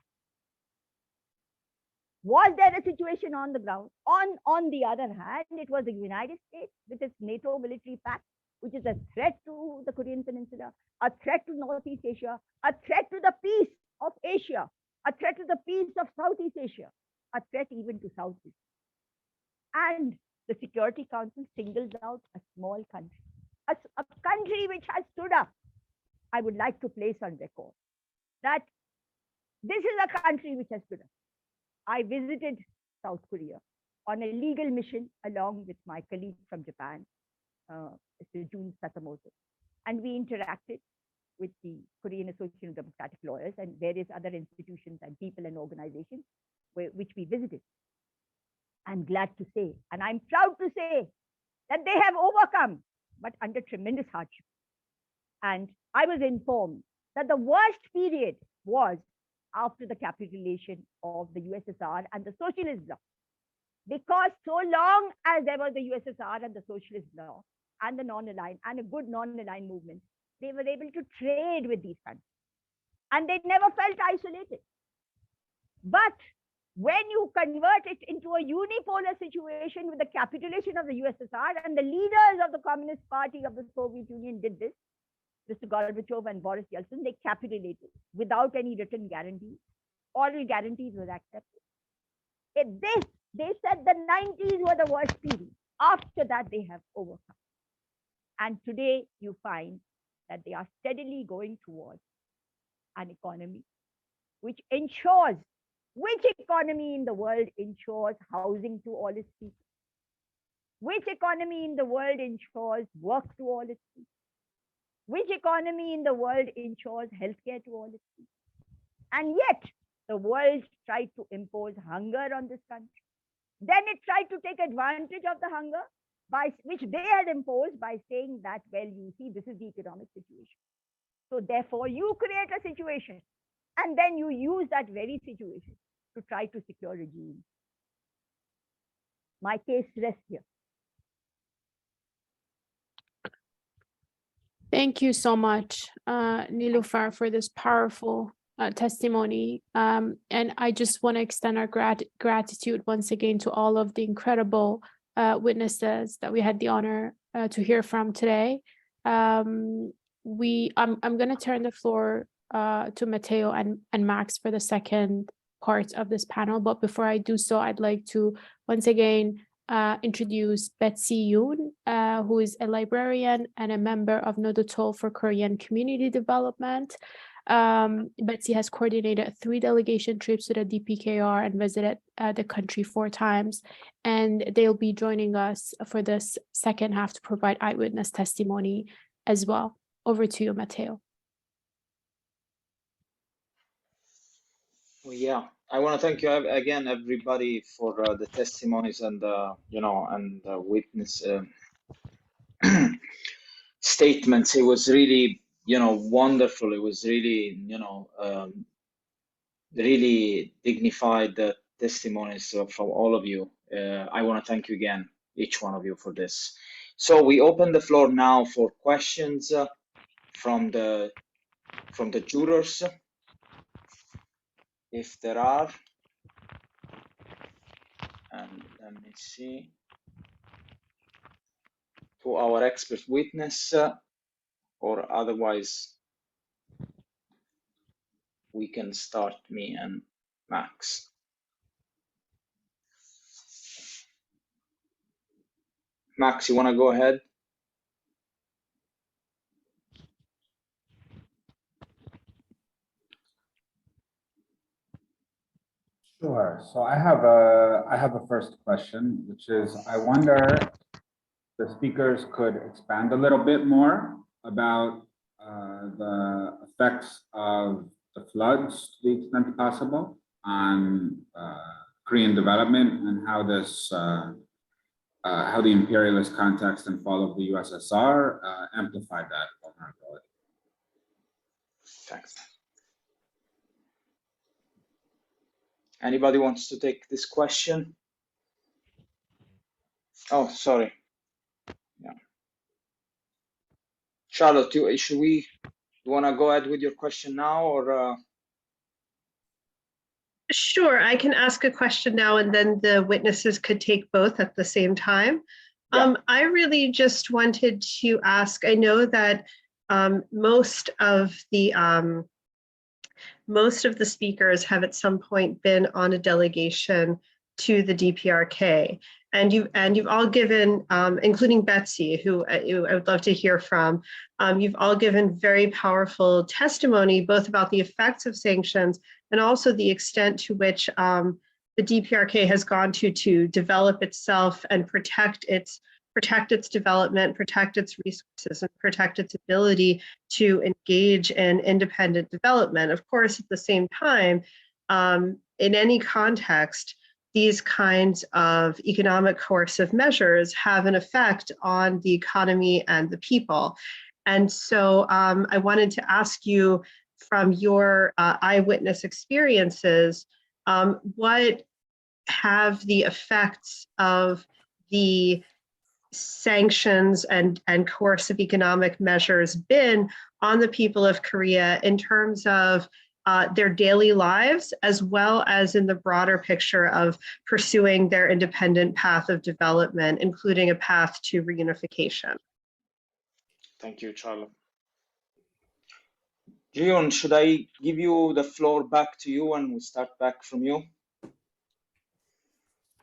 Speaker 5: Was there a situation on the ground? On the other hand, it was the United States with its NATO military pact, which is a threat to the Korean Peninsula, a threat to Northeast Asia, a threat to the peace of Asia, a threat to the peace of Southeast Asia, a threat even to Southeast. And the Security Council singles out a small country, a country which has stood up. I would like to place on record that this is a country which has stood up. I visited South Korea on a legal mission along with my colleague from Japan, Mr. Sasamoto, and we interacted with the Korean Association of Democratic Lawyers and various other institutions and people and organizations which we visited. I'm glad to say, and I'm proud to say, that they have overcome, but under tremendous hardship. And I was informed that the worst period was after the capitulation of the USSR and the socialist bloc. Because so long as there was the USSR and the socialist bloc and the non-aligned and a good non-aligned movement, they were able to trade with these countries. And they never felt isolated. But when you convert it into a unipolar situation with the capitulation of the USSR, and the leaders of the Communist Party of the Soviet Union did this, Mr. Gorbachev and Boris Yeltsin, they capitulated without any written guarantees. Oral guarantees were accepted. They said the 90s were the worst period. After that, they have overcome. And today you find that they are steadily going towards an economy which ensures, which economy in the world ensures housing to all its people? Which economy in the world ensures work to all its people? Which economy in the world ensures healthcare to all its people? And yet, the world tried to impose hunger on this country. Then it tried to take advantage of the hunger, which they had imposed by saying that, well, you see, this is the economic situation. So therefore, you create a situation, and then you use that very situation to try to secure regime. My case rests here.
Speaker 1: Thank you so much, Nilofar, for this powerful testimony. And I just want to extend our gratitude once again to all of the incredible witnesses that we had the honor to hear from today. I'm going to turn the floor to Matteo and Max for the second part of this panel. But before I do so, I'd like to once again introduce Betsy Yoon, who is a librarian and a member of Nodutdol for Korean Community Development. Betsy has coordinated 3 delegation trips to the DPKR and visited the country 4 times, and they'll be joining us for this second half to provide eyewitness testimony as well. Over to you, Matteo.
Speaker 2: Well, yeah, I want to thank you again, everybody, for the testimonies and witness statements. It was really, wonderful. It was really, really dignified testimonies from all of you. I want to thank you again. each one of you for this. So we open the floor now for questions from the jurors, if there are. And let me see. To our expert witness, or otherwise we can start, me and Max. Max, you want to go ahead?
Speaker 6: Sure. So I have a first question, which is, I wonder if the speakers could expand a little bit more about the effects of the floods to the extent possible on Korean development, and how this how the imperialist context and fall of the USSR amplified that vulnerability.
Speaker 2: Thanks. Anybody wants to take this question? Oh, sorry. Yeah. Charlotte, you want to go ahead with your question now, or?
Speaker 7: Sure, I can ask a question now, and then the witnesses could take both at the same time.
Speaker 2: Yeah.
Speaker 7: I really just wanted to ask, I know that most of the speakers have at some point been on a delegation to the DPRK, and you've all given, including Betsy, who I would love to hear from, you've all given very powerful testimony, both about the effects of sanctions and also the extent to which the DPRK has gone to develop itself and protect its development, protect its resources, and protect its ability to engage in independent development. Of course, at the same time, in any context, these kinds of economic coercive measures have an effect on the economy and the people. And so I wanted to ask you, from your eyewitness experiences, what have the effects of the sanctions and coercive economic measures been on the people of Korea in terms of their daily lives, as well as in the broader picture of pursuing their independent path of development, including a path to reunification?
Speaker 2: Thank you, Charlotte. Juhyun, should I give you the floor back to you and we start back from you?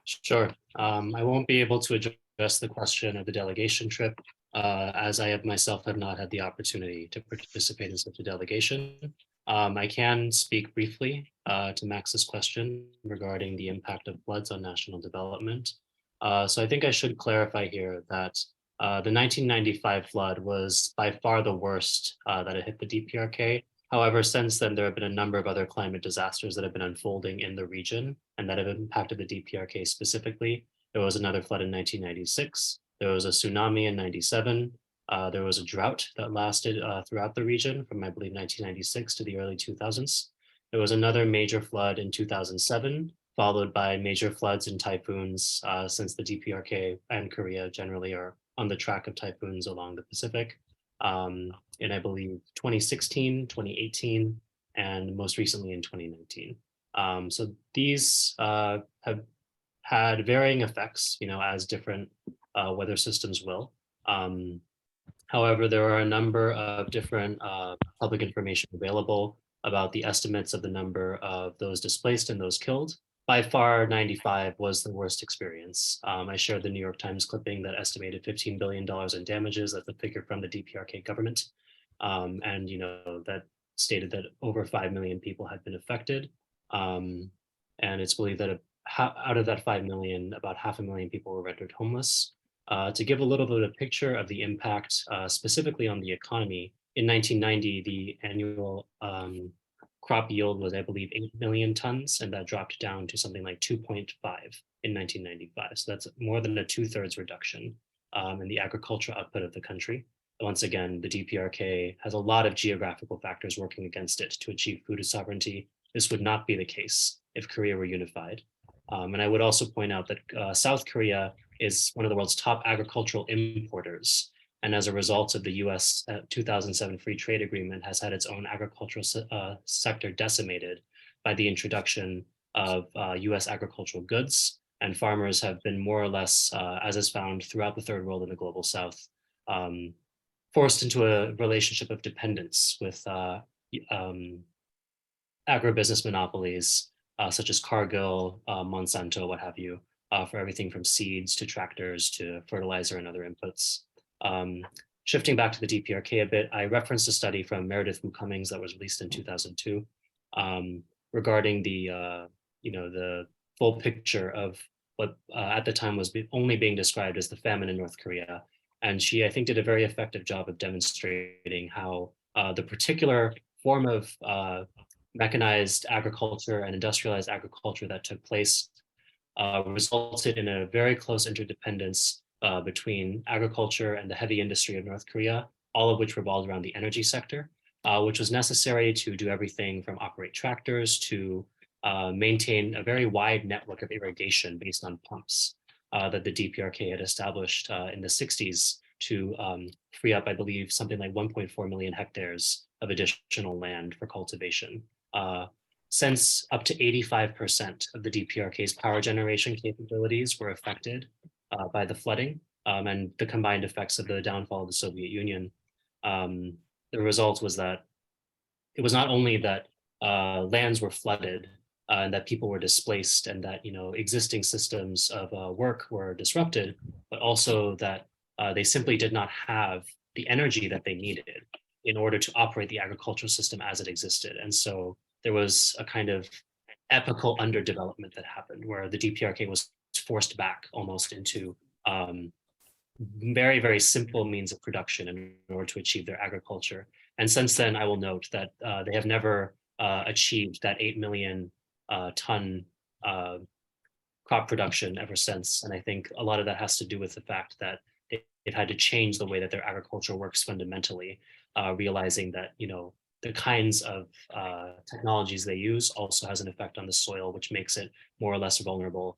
Speaker 3: Sure. I won't be able to address the question of the delegation trip, as I myself have not had the opportunity to participate in such a delegation. I can speak briefly to Max's question regarding the impact of floods on national development. So I think I should clarify here that the 1995 flood was by far the worst that had hit the DPRK. However, since then, there have been a number of other climate disasters that have been unfolding in the region and that have impacted the DPRK specifically. There was another flood in 1996. There was a tsunami in 97. There was a drought that lasted throughout the region from, I believe, 1996 to the early 2000s. There was another major flood in 2007, followed by major floods and typhoons, since the DPRK and Korea generally are on the track of typhoons along the Pacific. In, I believe, 2016, 2018, and most recently in 2019. So these have had varying effects, as different weather systems will. However, there are a number of different public information available about the estimates of the number of those displaced and those killed. By far, 95 was the worst experience. I shared the New York Times clipping that estimated $15 billion in damages. That's a figure from the DPRK government. And that stated that over 5 million people had been affected. And it's believed that out of that 5 million, about 500,000 people were rendered homeless. To give a little bit of a picture of the impact specifically on the economy, in 1990, the annual crop yield was, I believe, 8 million tons, and that dropped down to something like 2.5 in 1995. So that's more than a 2/3 reduction in the agricultural output of the country. Once again, the DPRK has a lot of geographical factors working against it to achieve food sovereignty. This would not be the case if Korea were unified. And I would also point out that South Korea is one of the world's top agricultural importers. And as a result of the US 2007 free trade agreement, has had its own agricultural sector decimated by the introduction of US agricultural goods. And farmers have been more or less, as is found throughout the third world and the global south, forced into a relationship of dependence with agribusiness monopolies, such as Cargill, Monsanto, what have you, for everything from seeds to tractors to fertilizer and other inputs. Shifting back to the DPRK a bit, I referenced a study from Meredith Wu Cummings that was released in 2002 regarding the full picture of what at the time was only being described as the famine in North Korea. And she, I think, did a very effective job of demonstrating how the particular form of mechanized agriculture and industrialized agriculture that took place resulted in a very close interdependence between agriculture and the heavy industry of North Korea, all of which revolved around the energy sector, which was necessary to do everything from operate tractors to maintain a very wide network of irrigation based on pumps that the DPRK had established in the 60s to free up, I believe, something like 1.4 million hectares of additional land for cultivation. Since up to 85% of the DPRK's power generation capabilities were affected by the flooding and the combined effects of the downfall of the Soviet Union, the result was that it was not only that lands were flooded and that people were displaced and that existing systems of work were disrupted, but also that they simply did not have the energy that they needed in order to operate the agricultural system as it existed. And so there was a kind of epical underdevelopment that happened where the DPRK was forced back almost into very, very simple means of production in order to achieve their agriculture. And since then, I will note that they have never achieved that 8 million ton crop production ever since. And I think a lot of that has to do with the fact that they've had to change the way that their agriculture works fundamentally, realizing that the kinds of technologies they use also has an effect on the soil, which makes it more or less vulnerable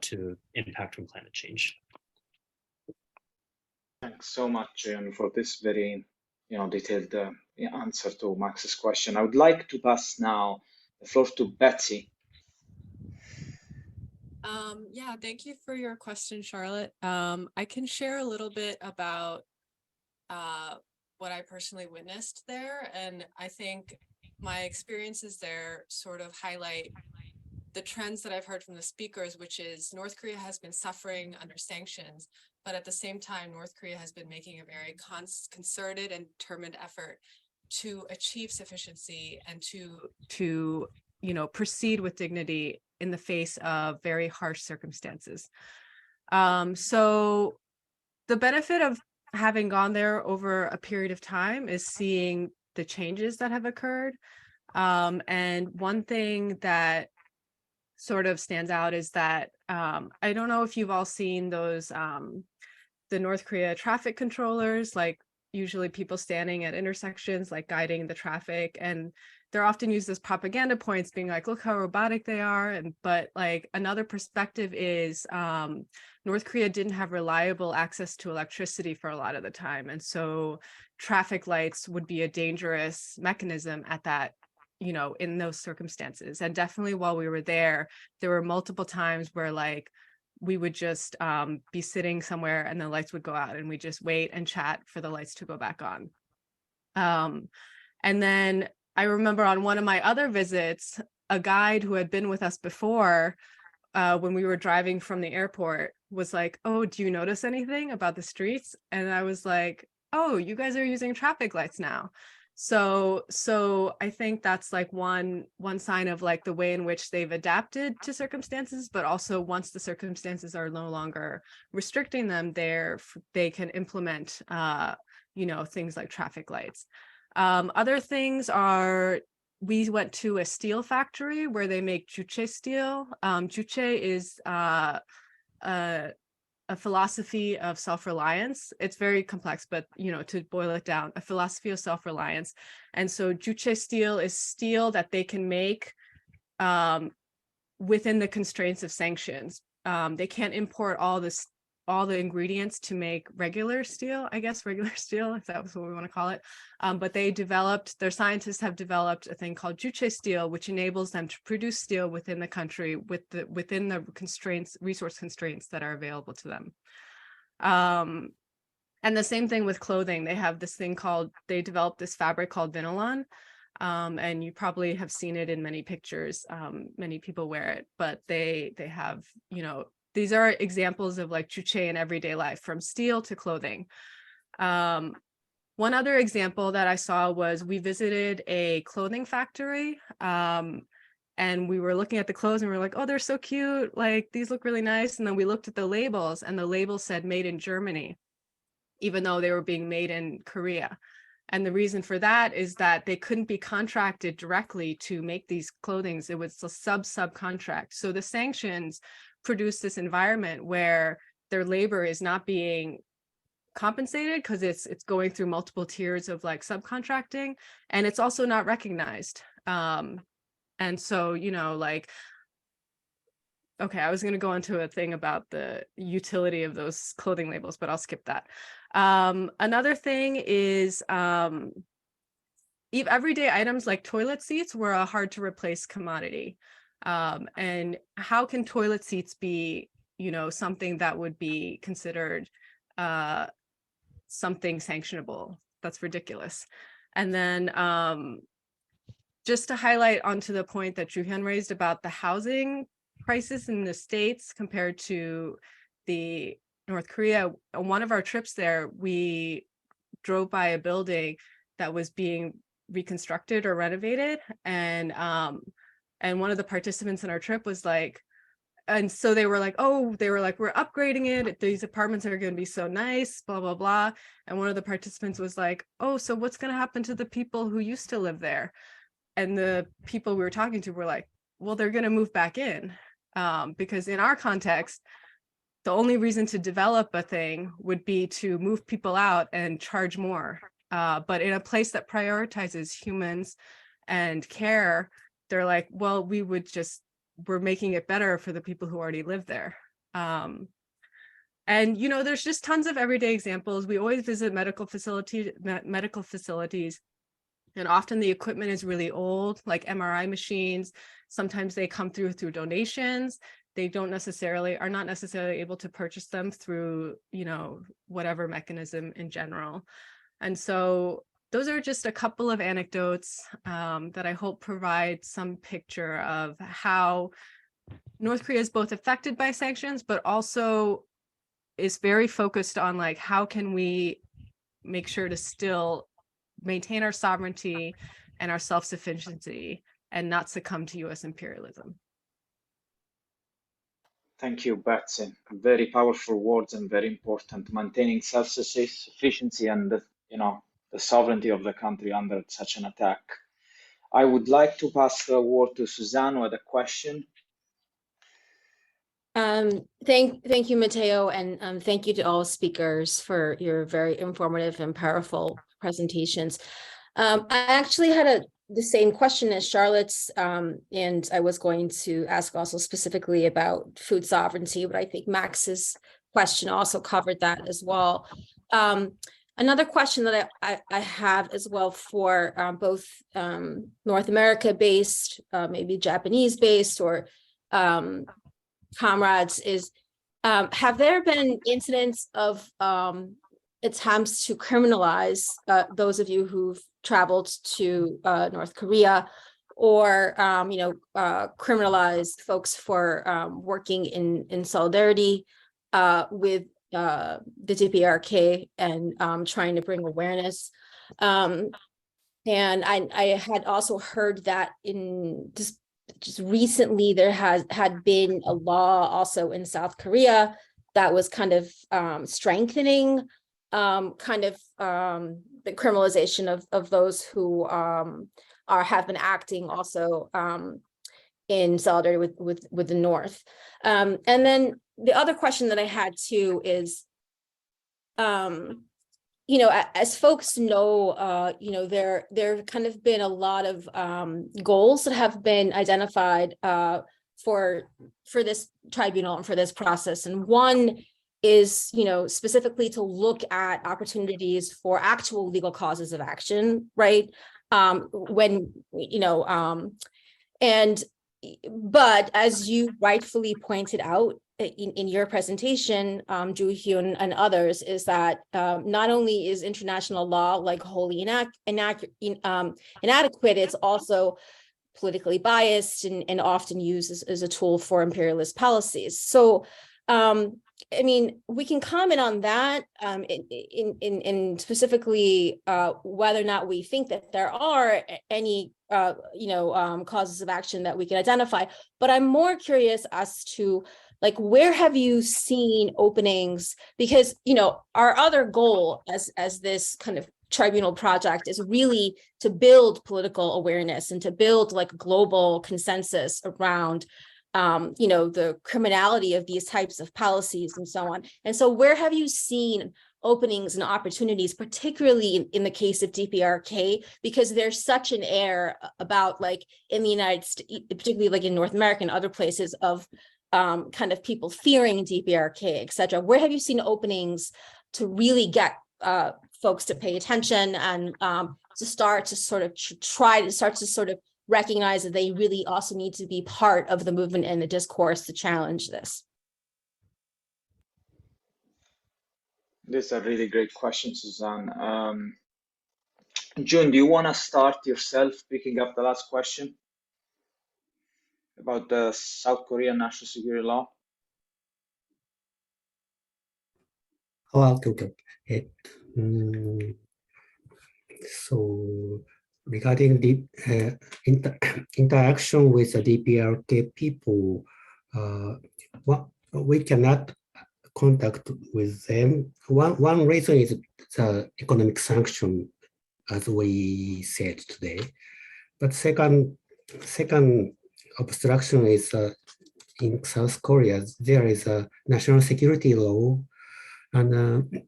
Speaker 3: to impact from climate change.
Speaker 2: Thanks so much, Juhyun, for this very detailed answer to Max's question. I would like to pass now the floor to Betsy.
Speaker 8: Yeah, thank you for your question, Charlotte. I can share a little bit about what I personally witnessed there. And I think my experiences there sort of highlight the trends that I've heard from the speakers, which is North Korea has been suffering under sanctions, but at the same time, North Korea has been making a very concerted and determined effort to achieve sufficiency and to proceed with dignity in the face of very harsh circumstances. So the benefit of having gone there over a period of time is seeing the changes that have occurred. And one thing that sort of stands out is that I don't know if you've all seen those the North Korea traffic controllers, like usually people standing at intersections, like guiding the traffic, and they're often used as propaganda points, being like, look how robotic they are. But like another perspective is North Korea didn't have reliable access to electricity for a lot of the time. And so traffic lights would be a dangerous mechanism at that, in those circumstances. And definitely while we were there were multiple times where like we would just be sitting somewhere and the lights would go out and we just wait and chat for the lights to go back on. And then I remember on one of my other visits, a guide who had been with us before when we were driving from the airport was like, oh, do you notice anything about the streets? And I was like, oh, you guys are using traffic lights now. So I think that's like one sign of like the way in which they've adapted to circumstances, but also once the circumstances are no longer restricting them, they can implement things like traffic lights. Other things are, we went to a steel factory where they make Juche steel. Juche is a philosophy of self-reliance. It's very complex, but to boil it down, a philosophy of self-reliance. And so Juche steel is steel that they can make within the constraints of sanctions. They can't import all this all the ingredients to make regular steel, I guess regular steel, if that's what we want to call it. But their scientists have developed a thing called Juche steel, which enables them to produce steel within the country within the resource constraints that are available to them. And the same thing with clothing. They have this thing they developed this fabric called Vinylon. And you probably have seen it in many pictures. Many people wear it, but they have, these are examples of like Juche in everyday life, from steel to clothing. One other example that I saw was we visited a clothing factory, and we were looking at the clothes and we were like, oh, they're so cute. Like, these look really nice. And then we looked at the labels, and the label said made in Germany, even though they were being made in Korea. And the reason for that is that they couldn't be contracted directly to make these clothings. It was a subcontract. So the sanctions produced this environment where their labor is not being compensated because it's going through multiple tiers of like subcontracting, and it's also not recognized. And so, like, okay, I was going to go into a thing about the utility of those clothing labels, but I'll skip that. Another thing is everyday items like toilet seats were a hard to replace commodity. And how can toilet seats be, something that would be considered something sanctionable? That's ridiculous. And then just to highlight onto the point that Juhyun raised about the housing crisis in the States compared to the North Korea, on one of our trips there, we drove by a building that was being reconstructed or renovated, and one of the participants in our trip was like, and so they were like, we're upgrading it, these apartments are going to be so nice, blah blah blah. And one of the participants was like, oh, so what's going to happen to the people who used to live there? And the people we were talking to were like, well, they're going to move back in, because in our context, the only reason to develop a thing would be to move people out and charge more. But in a place that prioritizes humans and care, they're like, well, we're making it better for the people who already live there. And, there's just tons of everyday examples. We always visit medical facilities, and often the equipment is really old, like MRI machines. Sometimes they come through donations. They are not necessarily able to purchase them through, whatever mechanism in general. And so those are just a couple of anecdotes that I hope provide some picture of how North Korea is both affected by sanctions, but also is very focused on like, how can we make sure to still maintain our sovereignty and our self-sufficiency and not succumb to US imperialism.
Speaker 2: Thank you, Betsy. Very powerful words and very important. Maintaining self-sufficiency and the sovereignty of the country under such an attack. I would like to pass the word to Suzanne with a question.
Speaker 9: Thank you, Matteo, and thank you to all speakers for your very informative and powerful presentations. I actually had the same question as Charlotte's, and I was going to ask also specifically about food sovereignty, but I think Max's question also covered that as well. Another question that I have as well for both North America-based, maybe Japanese-based, or comrades is, have there been incidents of attempts to criminalize those of you who've traveled to North Korea, or criminalize folks for working in solidarity with the DPRK and trying to bring awareness? And I had also heard that in just recently there had been a law also in South Korea that was kind of strengthening the criminalization of those who have been acting also in solidarity with the North. And then the other question that I had too is, as folks know, there kind of been a lot of goals that have been identified for this tribunal and for this process. And one is, specifically to look at opportunities for actual legal causes of action, right? But as you rightfully pointed out in your presentation, Juhyun and others, is that not only is international law like wholly inadequate, it's also politically biased and often used as a tool for imperialist policies. So, we can comment on that in specifically whether or not we think that there are any causes of action that we can identify. But I'm more curious as to where have you seen openings? Because our other goal as this kind of tribunal project is really to build political awareness and to build global consensus around the criminality of these types of policies and so on. And so where have you seen openings and opportunities, particularly in the case of DPRK, because there's such an air about in the United States, particularly in North America and other places, of kind of people fearing DPRK, et cetera. Where have you seen openings to really get folks to pay attention and to start to sort of recognize that they really also need to be part of the movement and the discourse to challenge this?
Speaker 2: This is a really great question, Suzanne. June, do you want to start yourself picking up the last question about the South Korean national security law?
Speaker 4: Okay. So regarding the interaction with the DPRK people, we cannot contact with them. One reason is the economic sanction, as we said today. But second obstruction is in South Korea, there is a national security law, and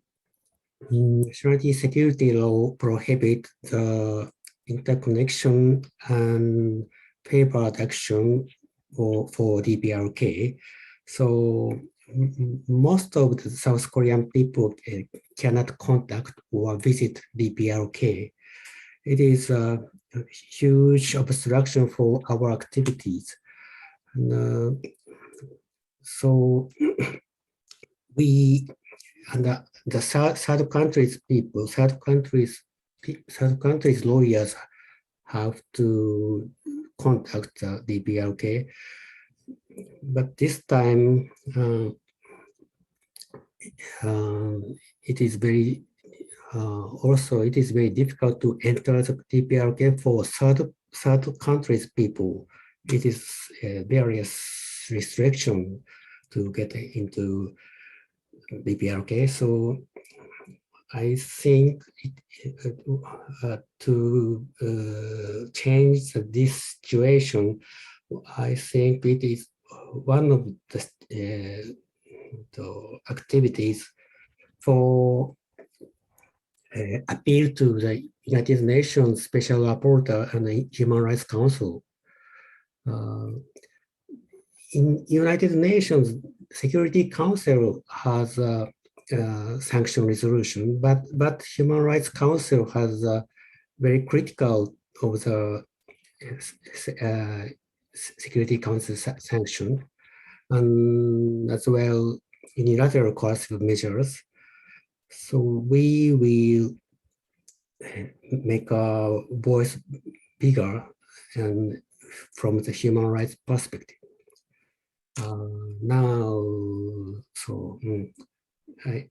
Speaker 4: national security law prohibit the interconnection and favored action for DPRK. So most of the South Korean people cannot contact or visit DPRK. It is a huge obstruction for our activities. And, so we and the third countries people, third countries lawyers have to contact the DPRK. But this time, it is very difficult to enter the DPRK for third countries people. It is various restriction to get into DPRK. So I think to change this situation, I think it is one of the activities for appeal to the United Nations Special Rapporteur and the Human Rights Council. In United Nations Security Council has a sanction resolution, but Human Rights Council has a very critical of the Security Council sanction, and as well unilateral coercive measures. So we will make our voice bigger and from the human rights perspective. Now, so I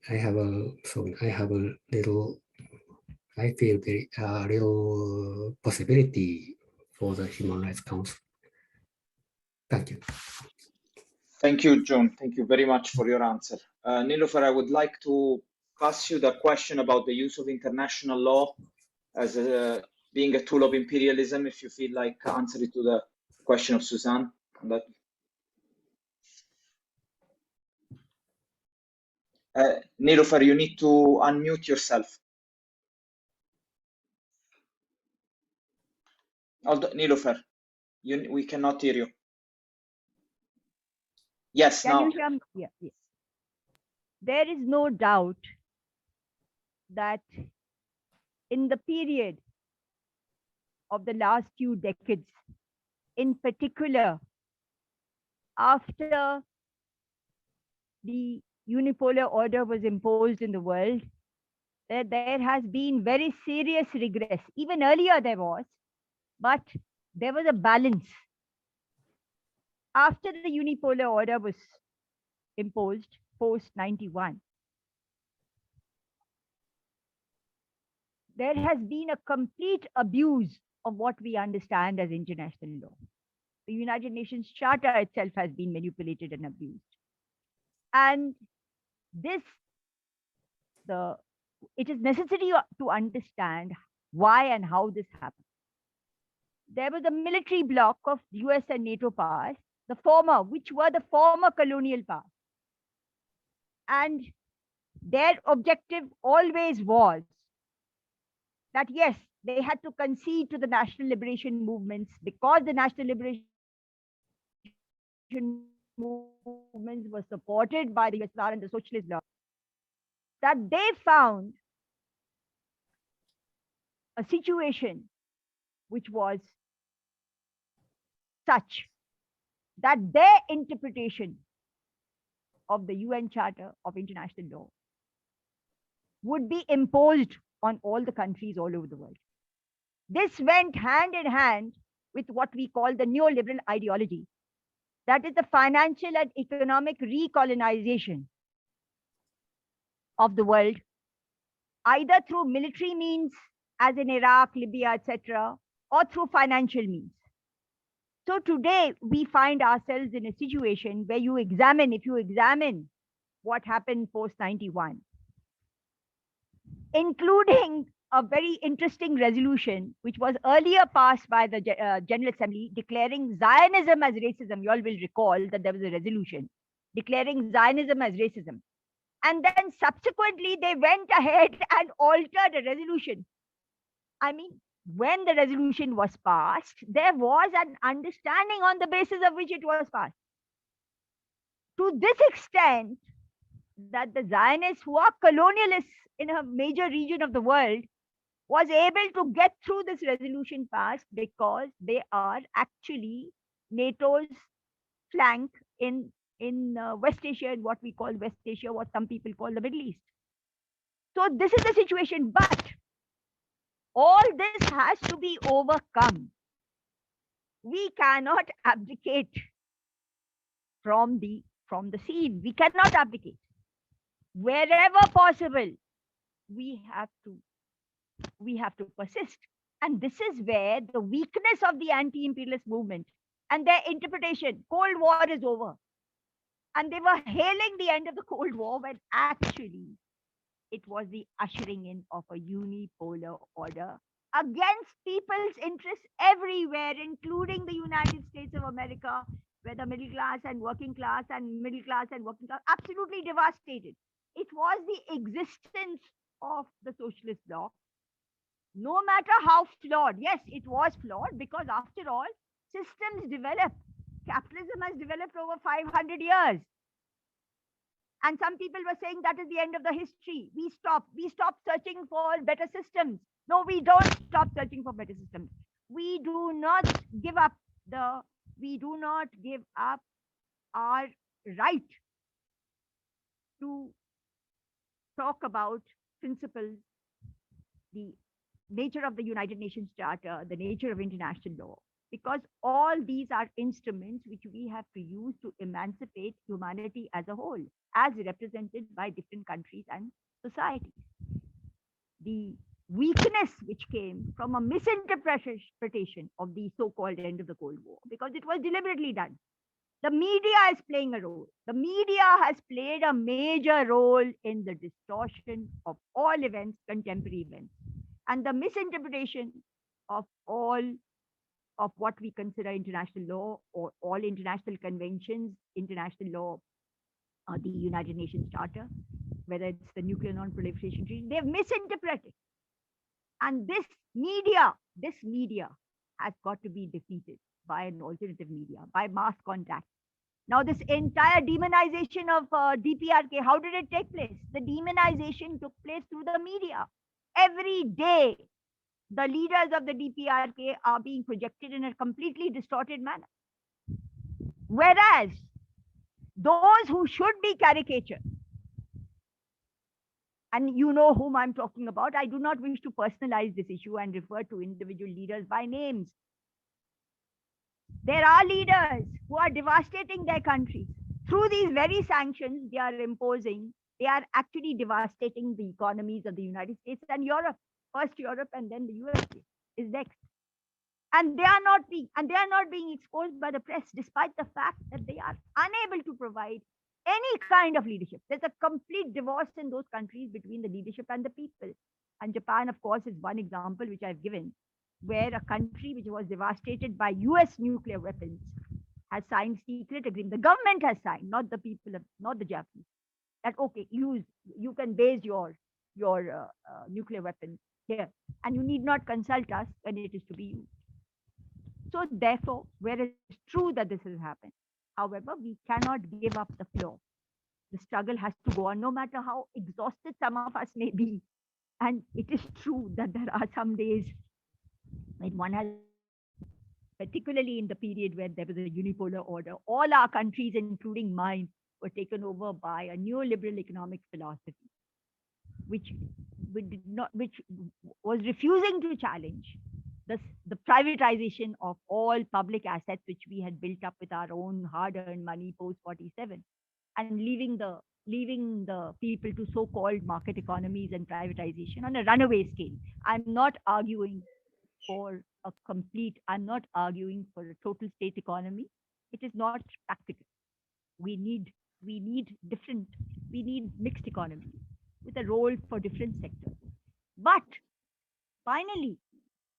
Speaker 4: feel very real possibility for the Human Rights Council. Thank you.
Speaker 2: Thank you, John. Thank you very much for your answer. Nilofar, I would like to pass you the question about the use of international law as being a tool of imperialism, if you feel like answering to the question of Suzanne on that. Nilofar, you need to unmute yourself. Nilofar, we cannot hear you. Yes,
Speaker 5: Can
Speaker 2: now.
Speaker 5: you hear me? Yeah. there is no doubt that in the period of the last few decades, in particular, after the unipolar order was imposed in the world, there has been very serious regress. Even earlier there was, but there was a balance. After the unipolar order was imposed post 91, there has been a complete abuse of what we understand as international law. The United Nations Charter itself has been manipulated and abused. And it is necessary to understand why and how this happened. There was a military bloc of US and NATO powers, which were the former colonial powers. And their objective always was that, yes, they had to concede to the national liberation movements, because the national liberation movements were supported by the USSR and the socialist bloc, that they found a situation which was such that their interpretation of the UN Charter of International Law would be imposed on all the countries all over the world. This went hand in hand with what we call the neoliberal ideology, that is the financial and economic recolonization of the world, either through military means, as in Iraq, Libya, etc., or through financial means. So today we find ourselves in a situation where if you examine what happened post 91, including a very interesting resolution, which was earlier passed by the General Assembly, declaring Zionism as racism. You all will recall that there was a resolution declaring Zionism as racism. And then subsequently, they went ahead and altered a resolution. I mean, when the resolution was passed, there was an understanding on the basis of which it was passed. To this extent, that the Zionists, who are colonialists in a major region of the world, was able to get through this resolution passed because they are actually NATO's flank in West Asia, and what we call West Asia, what some people call the Middle East. So this is the situation, but all this has to be overcome. We cannot abdicate from the scene. We cannot abdicate. Wherever possible, we have to persist. And this is where the weakness of the anti-imperialist movement and their interpretation, Cold War is over. And they were hailing the end of the Cold War, when actually it was the ushering in of a unipolar order against people's interests everywhere, including the United States of America, where the middle class and working class absolutely devastated. It was the existence of the socialist bloc, no matter how flawed. Yes, it was flawed, because after all, systems develop. Capitalism has developed over 500 years. And some people were saying that is the end of the history. We stop searching for better systems. No, we don't stop searching for better systems. We do not give up our right to talk about principles, the nature of the United Nations Charter, the nature of international law, because all these are instruments which we have to use to emancipate humanity as a whole, as represented by different countries and societies. The weakness which came from a misinterpretation of the so-called end of the Cold War, because it was deliberately done. The media is playing a role. The media has played a major role in the distortion of all events, contemporary events, and the misinterpretation of all of what we consider international law, or all international conventions, international law, the United Nations Charter, whether it's the Nuclear Non-Proliferation Treaty. They've misinterpreted. And this media has got to be defeated by an alternative media, by mass contact. Now, this entire demonization of DPRK, how did it take place? The demonization took place through the media. Every day, the leaders of the DPRK are being projected in a completely distorted manner. Whereas those who should be caricatured, and you know whom I'm talking about, I do not wish to personalize this issue and refer to individual leaders by names. There are leaders who are devastating their countries. Through these very sanctions they are imposing, they are actually devastating the economies of the United States and Europe. First Europe and then the USA is next. And they are not being exposed by the press, despite the fact that they are unable to provide any kind of leadership. There's a complete divorce in those countries between the leadership and the people. And Japan, of course, is one example which I've given, where a country which was devastated by US nuclear weapons has signed secret agreement. The government has signed, not the people, not the Japanese, that okay, you can base your nuclear weapons here, and you need not consult us when it is to be used. So therefore, where it's true that this has happened, however, we cannot give up the floor. The struggle has to go on, no matter how exhausted some of us may be. And it is true that there are some days when one has, particularly in the period where there was a unipolar order, all our countries, including mine, were taken over by a neoliberal economic philosophy, which was refusing to challenge the privatization of all public assets which we had built up with our own hard-earned money post 47, and leaving the people to so-called market economies and privatization on a runaway scale. I'm not arguing for I'm not arguing for a total state economy. It is not practical. We need mixed economy with a role for different sectors. But finally,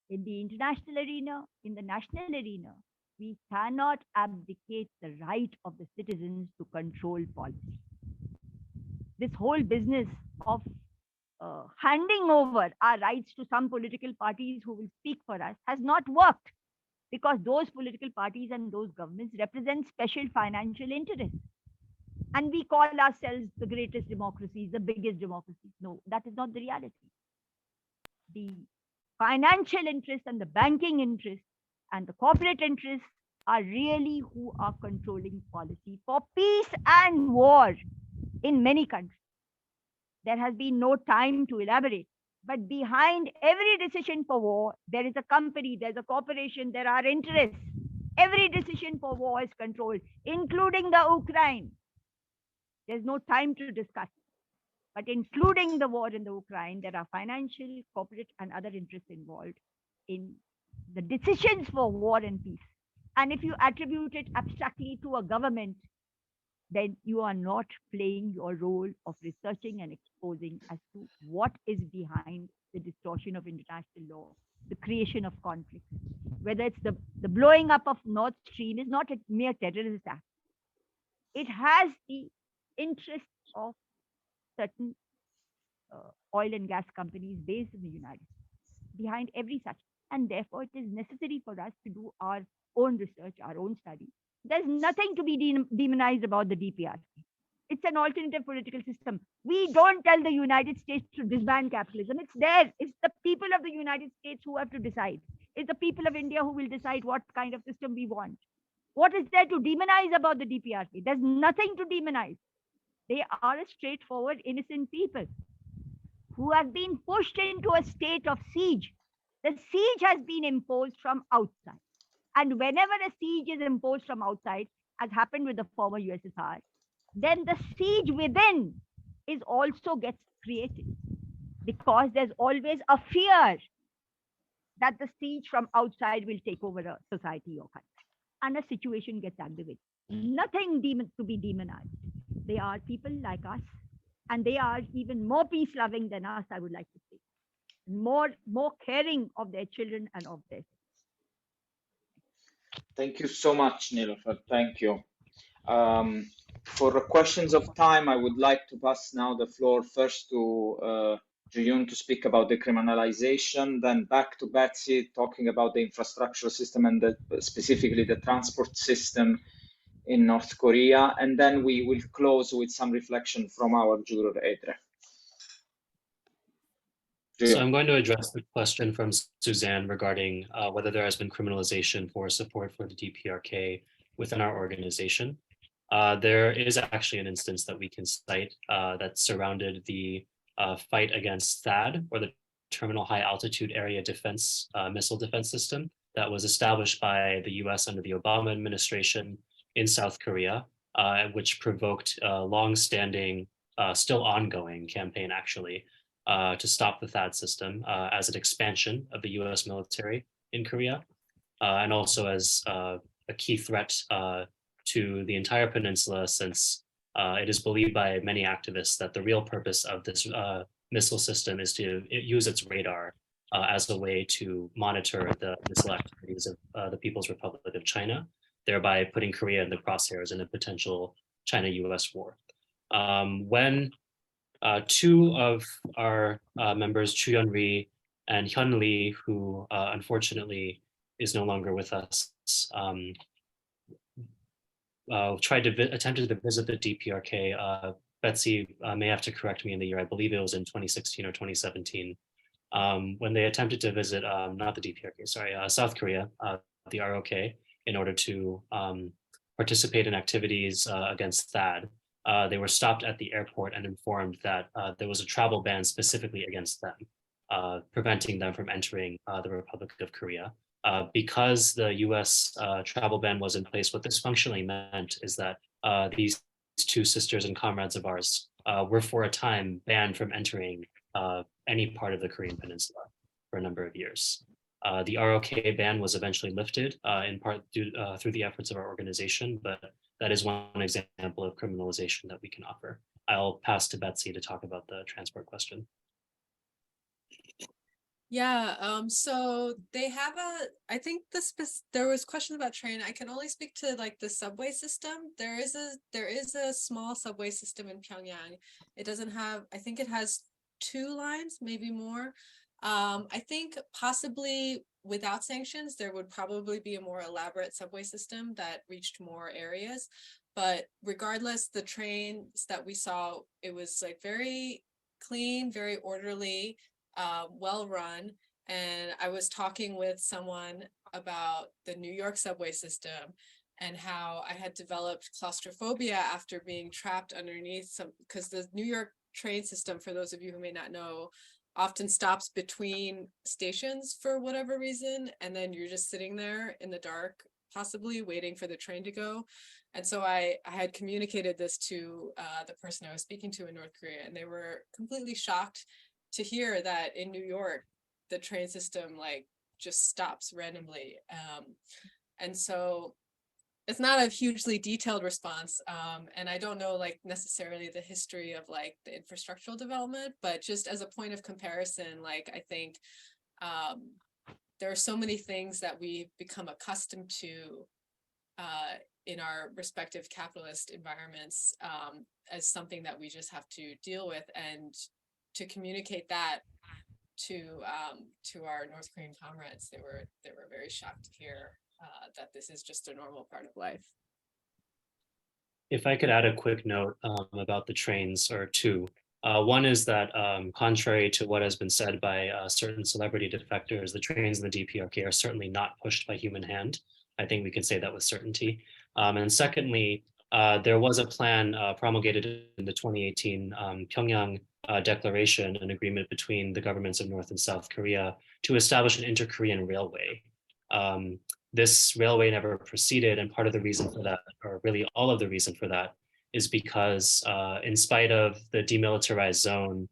Speaker 5: in the international arena, in the national arena, we cannot abdicate the right of the citizens to control policy. This whole business of handing over our rights to some political parties who will speak for us has not worked, because those political parties and those governments represent special financial interests. And we call ourselves the greatest democracies, the biggest democracies. No, that is not the reality. The financial interests and the banking interests and the corporate interests are really who are controlling policy for peace and war in many countries. There has been no time to elaborate, but behind every decision for war, there is a company, there's a corporation, there are interests. Every decision for war is controlled, including the Ukraine. There's no time to discuss. But including the war in the Ukraine, there are financial, corporate, and other interests involved in the decisions for war and peace. And if you attribute it abstractly to a government, then you are not playing your role of researching and exposing as to what is behind the distortion of international law, the creation of conflict. Whether it's the blowing up of Nord Stream is not a mere terrorist act. It has the interest of certain oil and gas companies based in the United States behind every such. And therefore, it is necessary for us to do our own research, our own study. There's nothing to be demonized about the DPRK. It's an alternative political system. We don't tell the United States to disband capitalism. It's there. It's the people of the United States who have to decide. It's the people of India who will decide what kind of system we want. What is there to demonize about the DPRK? There's nothing to demonize. They are a straightforward, innocent people who have been pushed into a state of siege. The siege has been imposed from outside. And whenever a siege is imposed from outside, as happened with the former USSR, then the siege within is also gets created, because there's always a fear that the siege from outside will take over a society or country, and a situation gets aggravated. Nothing to be demonized. They are people like us, and they are even more peace-loving than us, I would like to say. More caring of their children and of their.
Speaker 2: Thank you so much, Nilofar. Thank you. For questions of time, I would like to pass now the floor first to Juhyun to speak about decriminalization, then back to Betsy talking about the infrastructure system and specifically the transport system in North Korea, and then we will close with some reflection from our juror, Edre.
Speaker 3: So I'm going to address the question from Suzanne regarding whether there has been criminalization for support for the DPRK within our organization. There is actually an instance that we can cite that surrounded the fight against THAAD, or the Terminal High Altitude Area Defense Missile Defense System, that was established by the US under the Obama administration in South Korea, which provoked a long-standing, still ongoing campaign actually, to stop the THAAD system as an expansion of the US military in Korea, and also as a key threat to the entire peninsula, since it is believed by many activists that the real purpose of this missile system is to use its radar as a way to monitor the missile activities of the People's Republic of China, thereby putting Korea in the crosshairs in a potential China-US war. When two of our members, Juhyun Ri and Hyun Lee, who unfortunately is no longer with us, attempted to visit the DPRK. Betsy may have to correct me in the year. I believe it was in 2016 or 2017. When they attempted to visit, not the DPRK, sorry, South Korea, the ROK, in order to participate in activities against THAAD. They were stopped at the airport and informed that there was a travel ban specifically against them, preventing them from entering the Republic of Korea. Because the US travel ban was in place, what this functionally meant is that these two sisters and comrades of ours were for a time banned from entering any part of the Korean peninsula for a number of years. The ROK ban was eventually lifted in part through the efforts of our organization, but that is one example of criminalization that we can offer. I'll pass to Betsy to talk about the transport question.
Speaker 8: Yeah, so they have I think there was questions about train. I can only speak to like the subway system. There is a small subway system in Pyongyang. It doesn't have, I think it has 2 lines, maybe more. I think possibly without sanctions, there would probably be a more elaborate subway system that reached more areas. But regardless, the trains that we saw, it was like very clean, very orderly, well run. And I was talking with someone about the New York subway system and how I had developed claustrophobia after being trapped underneath some, because the New York train system, for those of you who may not know, often stops between stations for whatever reason, and then you're just sitting there in the dark, possibly waiting for the train to go. And so I had communicated this to the person I was speaking to in North Korea, and they were completely shocked to hear that in New York, the train system like just stops randomly. And so it's not a hugely detailed response. And I don't know like necessarily the history of like the infrastructural development, but just as a point of comparison, like I think there are so many things that we've become accustomed to in our respective capitalist environments as something that we just have to deal with, and to communicate that to our North Korean comrades, they were very shocked to hear that this is just a normal part of life.
Speaker 3: If I could add a quick note about the trains, or two. One is that contrary to what has been said by certain celebrity defectors, the trains in the DPRK are certainly not pushed by human hand. I think we can say that with certainty. And secondly, there was a plan promulgated in the 2018 Pyongyang declaration, an agreement between the governments of North and South Korea to establish an inter-Korean railway. This railway never proceeded, and part of the reason for that, or really all of the reason for that, is because in spite of the demilitarized zone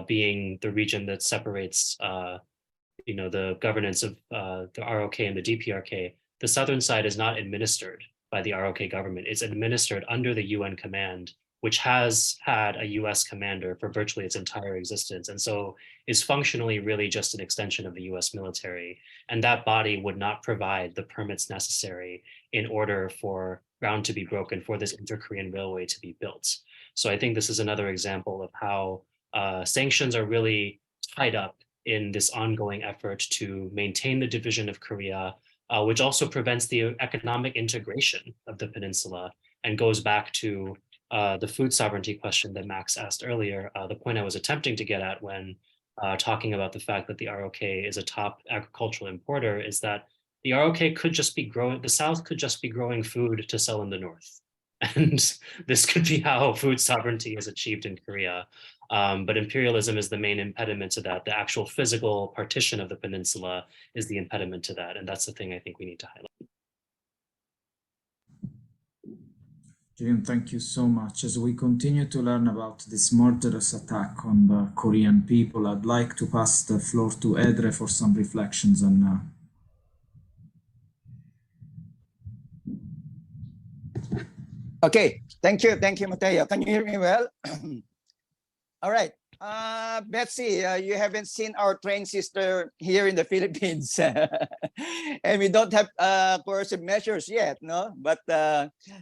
Speaker 3: being the region that separates the governance of the ROK and the DPRK, the southern side is not administered by the ROK government. It's administered under the UN command, which has had a US commander for virtually its entire existence, and so is functionally really just an extension of the US military. And that body would not provide the permits necessary in order for ground to be broken for this inter-Korean railway to be built. So I think this is another example of how sanctions are really tied up in this ongoing effort to maintain the division of Korea, which also prevents the economic integration of the peninsula and goes back to the food sovereignty question that Max asked earlier, the point I was attempting to get at when talking about the fact that the ROK is a top agricultural importer is that the ROK could just be growing, the South could just be growing food to sell in the North. And this could be how food sovereignty is achieved in Korea. But imperialism is the main impediment to that. The actual physical partition of the peninsula is the impediment to that. And that's the thing I think we need to highlight.
Speaker 10: Juhyun, thank you so much. As we continue to learn about this murderous attack on the Korean people, I'd like to pass the floor to Edre for some reflections on
Speaker 11: Okay, thank you, Mateo. Can you hear me well? All right, Betsy, you haven't seen our train sister here in the Philippines, and we don't have coercive measures yet, no? But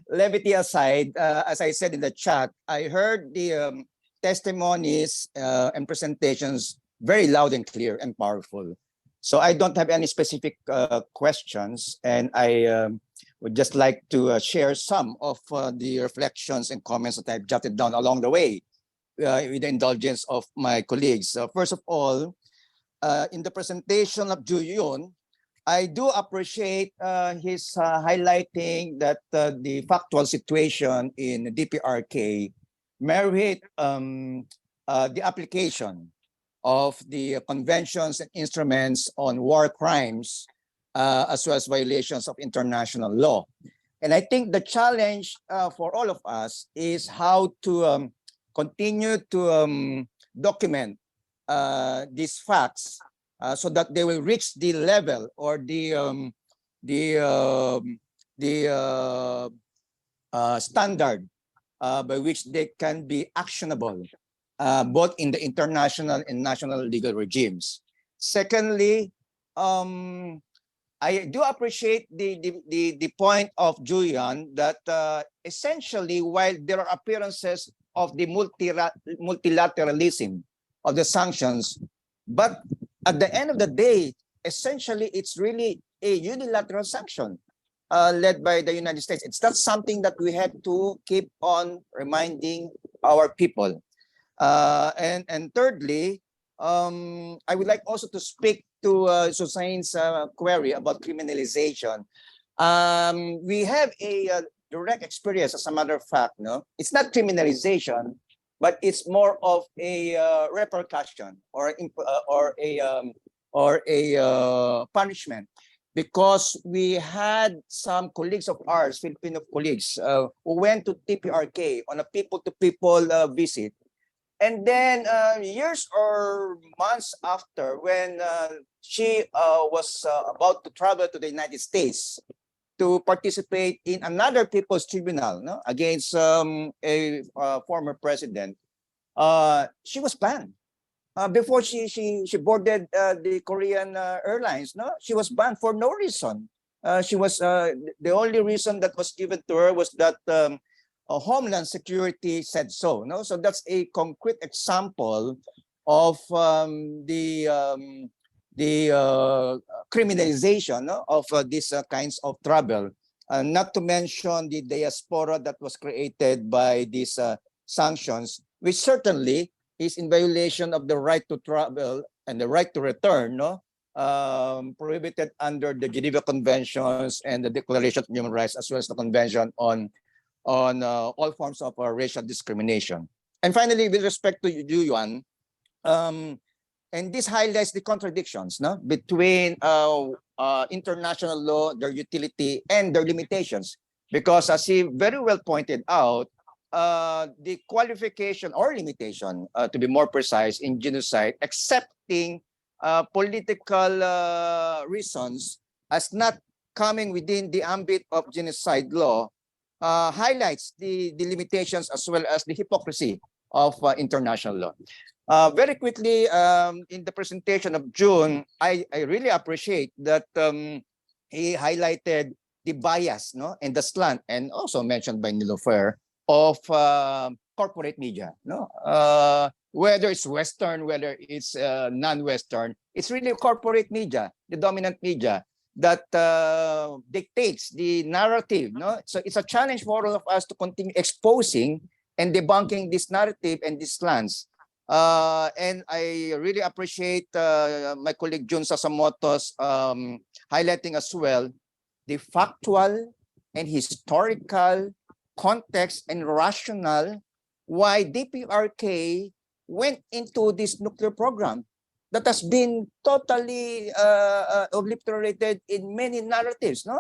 Speaker 11: levity aside, as I said in the chat, I heard the testimonies and presentations very loud and clear and powerful. So I don't have any specific questions, and I would just like to share some of the reflections and comments that I've jotted down along the way with the indulgence of my colleagues. First of all, in the presentation of Juhyun, I do appreciate his highlighting that the factual situation in DPRK merit the application of the conventions and instruments on war crimes as well as violations of international law. And I think the challenge for all of us is how to continue to document these facts so that they will reach the level or the standard by which they can be actionable both in the international and national legal regimes. Secondly, I do appreciate the point of Juhyun that essentially, while there are appearances of the multilateralism of the sanctions, but at the end of the day, essentially, it's really a unilateral sanction led by the United States. It's not something that we have to keep on reminding our people. And thirdly, I would like also to speak to Susan's query about criminalization. We have a direct experience, as a matter of fact. No, it's not criminalization, but it's more of a repercussion or a punishment, because we had some colleagues of ours, Filipino colleagues, who went to DPRK on a people-to-people visit. And then years or months after, when she was about to travel to the United States to participate in another people's tribunal, no, against a former president, she was banned. Before she boarded the Korean Airlines, no, she was banned for no reason. She was the only reason that was given to her was that Homeland Security said so. No, so that's a concrete example of the criminalization, no, of these kinds of travel. Not to mention the diaspora that was created by these sanctions, which certainly is in violation of the right to travel and the right to return, no, prohibited under the Geneva Conventions and the Declaration of Human Rights, as well as the Convention on all forms of racial discrimination. And finally, with respect to Juhyun, and this highlights the contradictions, no, between international law, their utility, and their limitations. Because as he very well pointed out, the qualification or limitation, to be more precise, in genocide, accepting political reasons as not coming within the ambit of genocide law, highlights the limitations as well as the hypocrisy of international law. Very quickly, in the presentation of June, I really appreciate that he highlighted the bias, no, and the slant, and also mentioned by Niloufer, of corporate media, no, whether it's Western, whether it's non-Western, it's really corporate media, the dominant media, that dictates the narrative. No, so it's a challenge for all of us to continue exposing and debunking this narrative and these slants. And I really appreciate my colleague Jun Sasamoto's highlighting as well the factual and historical context and rationale why DPRK went into this nuclear program that has been totally obliterated in many narratives, no?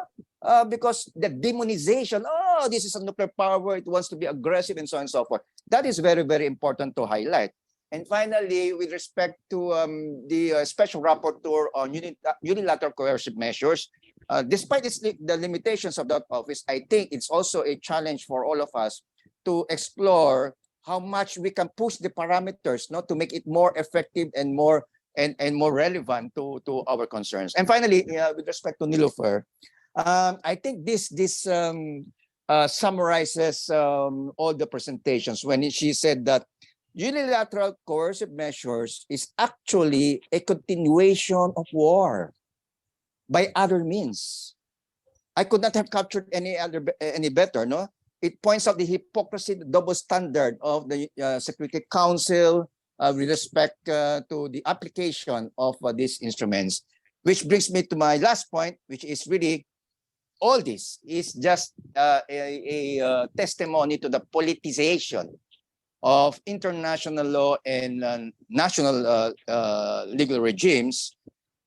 Speaker 11: Because the demonization, oh, this is a nuclear power, it wants to be aggressive and so on and so forth. That is very, very important to highlight. And finally, with respect to the Special Rapporteur on unilateral coercive measures, despite the limitations of that office, I think it's also a challenge for all of us to explore how much we can push the parameters, not to make it more effective and more more relevant to our concerns. And finally, with respect to Niloufer, I think this summarizes all the presentations when she said that unilateral coercive measures is actually a continuation of war by other means. I could not have captured any better, no? It points out the hypocrisy, the double standard of the Security Council with respect to the application of these instruments, which brings me to my last point, which is really all this is just a testimony to the politicization of international law and national legal regimes.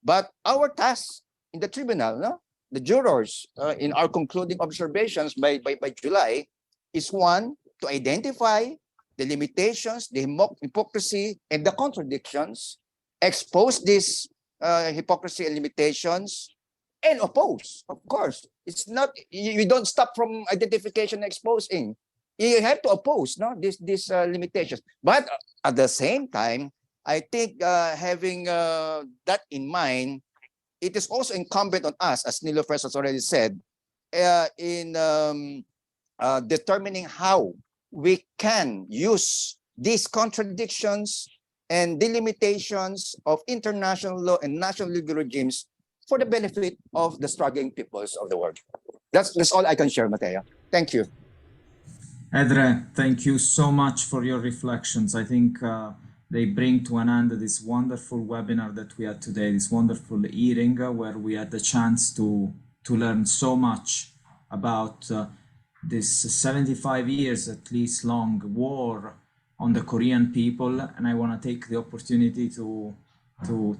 Speaker 11: But our task in the tribunal, no? The jurors in our concluding observations by July is one, to identify the limitations, the hypocrisy, and the contradictions, expose this hypocrisy and limitations, and oppose, of course. It's not, you don't stop from identification and exposing. You have to oppose, no, these limitations. But at the same time, I think having that in mind, it is also incumbent on us, as Nilofar has already said, in determining how we can use these contradictions and delimitations of international law and national legal regimes for the benefit of the struggling peoples of the world. That's all I can share, Mateo. Thank you.
Speaker 10: Edre, thank you so much for your reflections. I think they bring to an end this wonderful webinar that we had today, this wonderful hearing where we had the chance to learn so much about this 75 years at least long war on the Korean people. And I want to take the opportunity to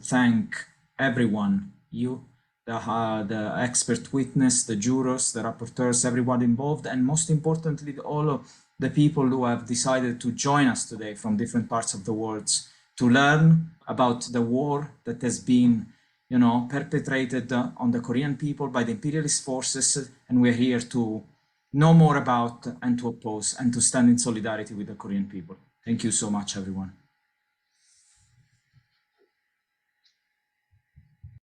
Speaker 10: thank everyone, you, the expert witness, the jurors, the rapporteurs, everyone involved, and most importantly, all of the people who have decided to join us today from different parts of the world to learn about the war that has been, you know, perpetrated on the Korean people by the imperialist forces. And we're here to know more about and to oppose and to stand in solidarity with the Korean people. Thank you so much, everyone.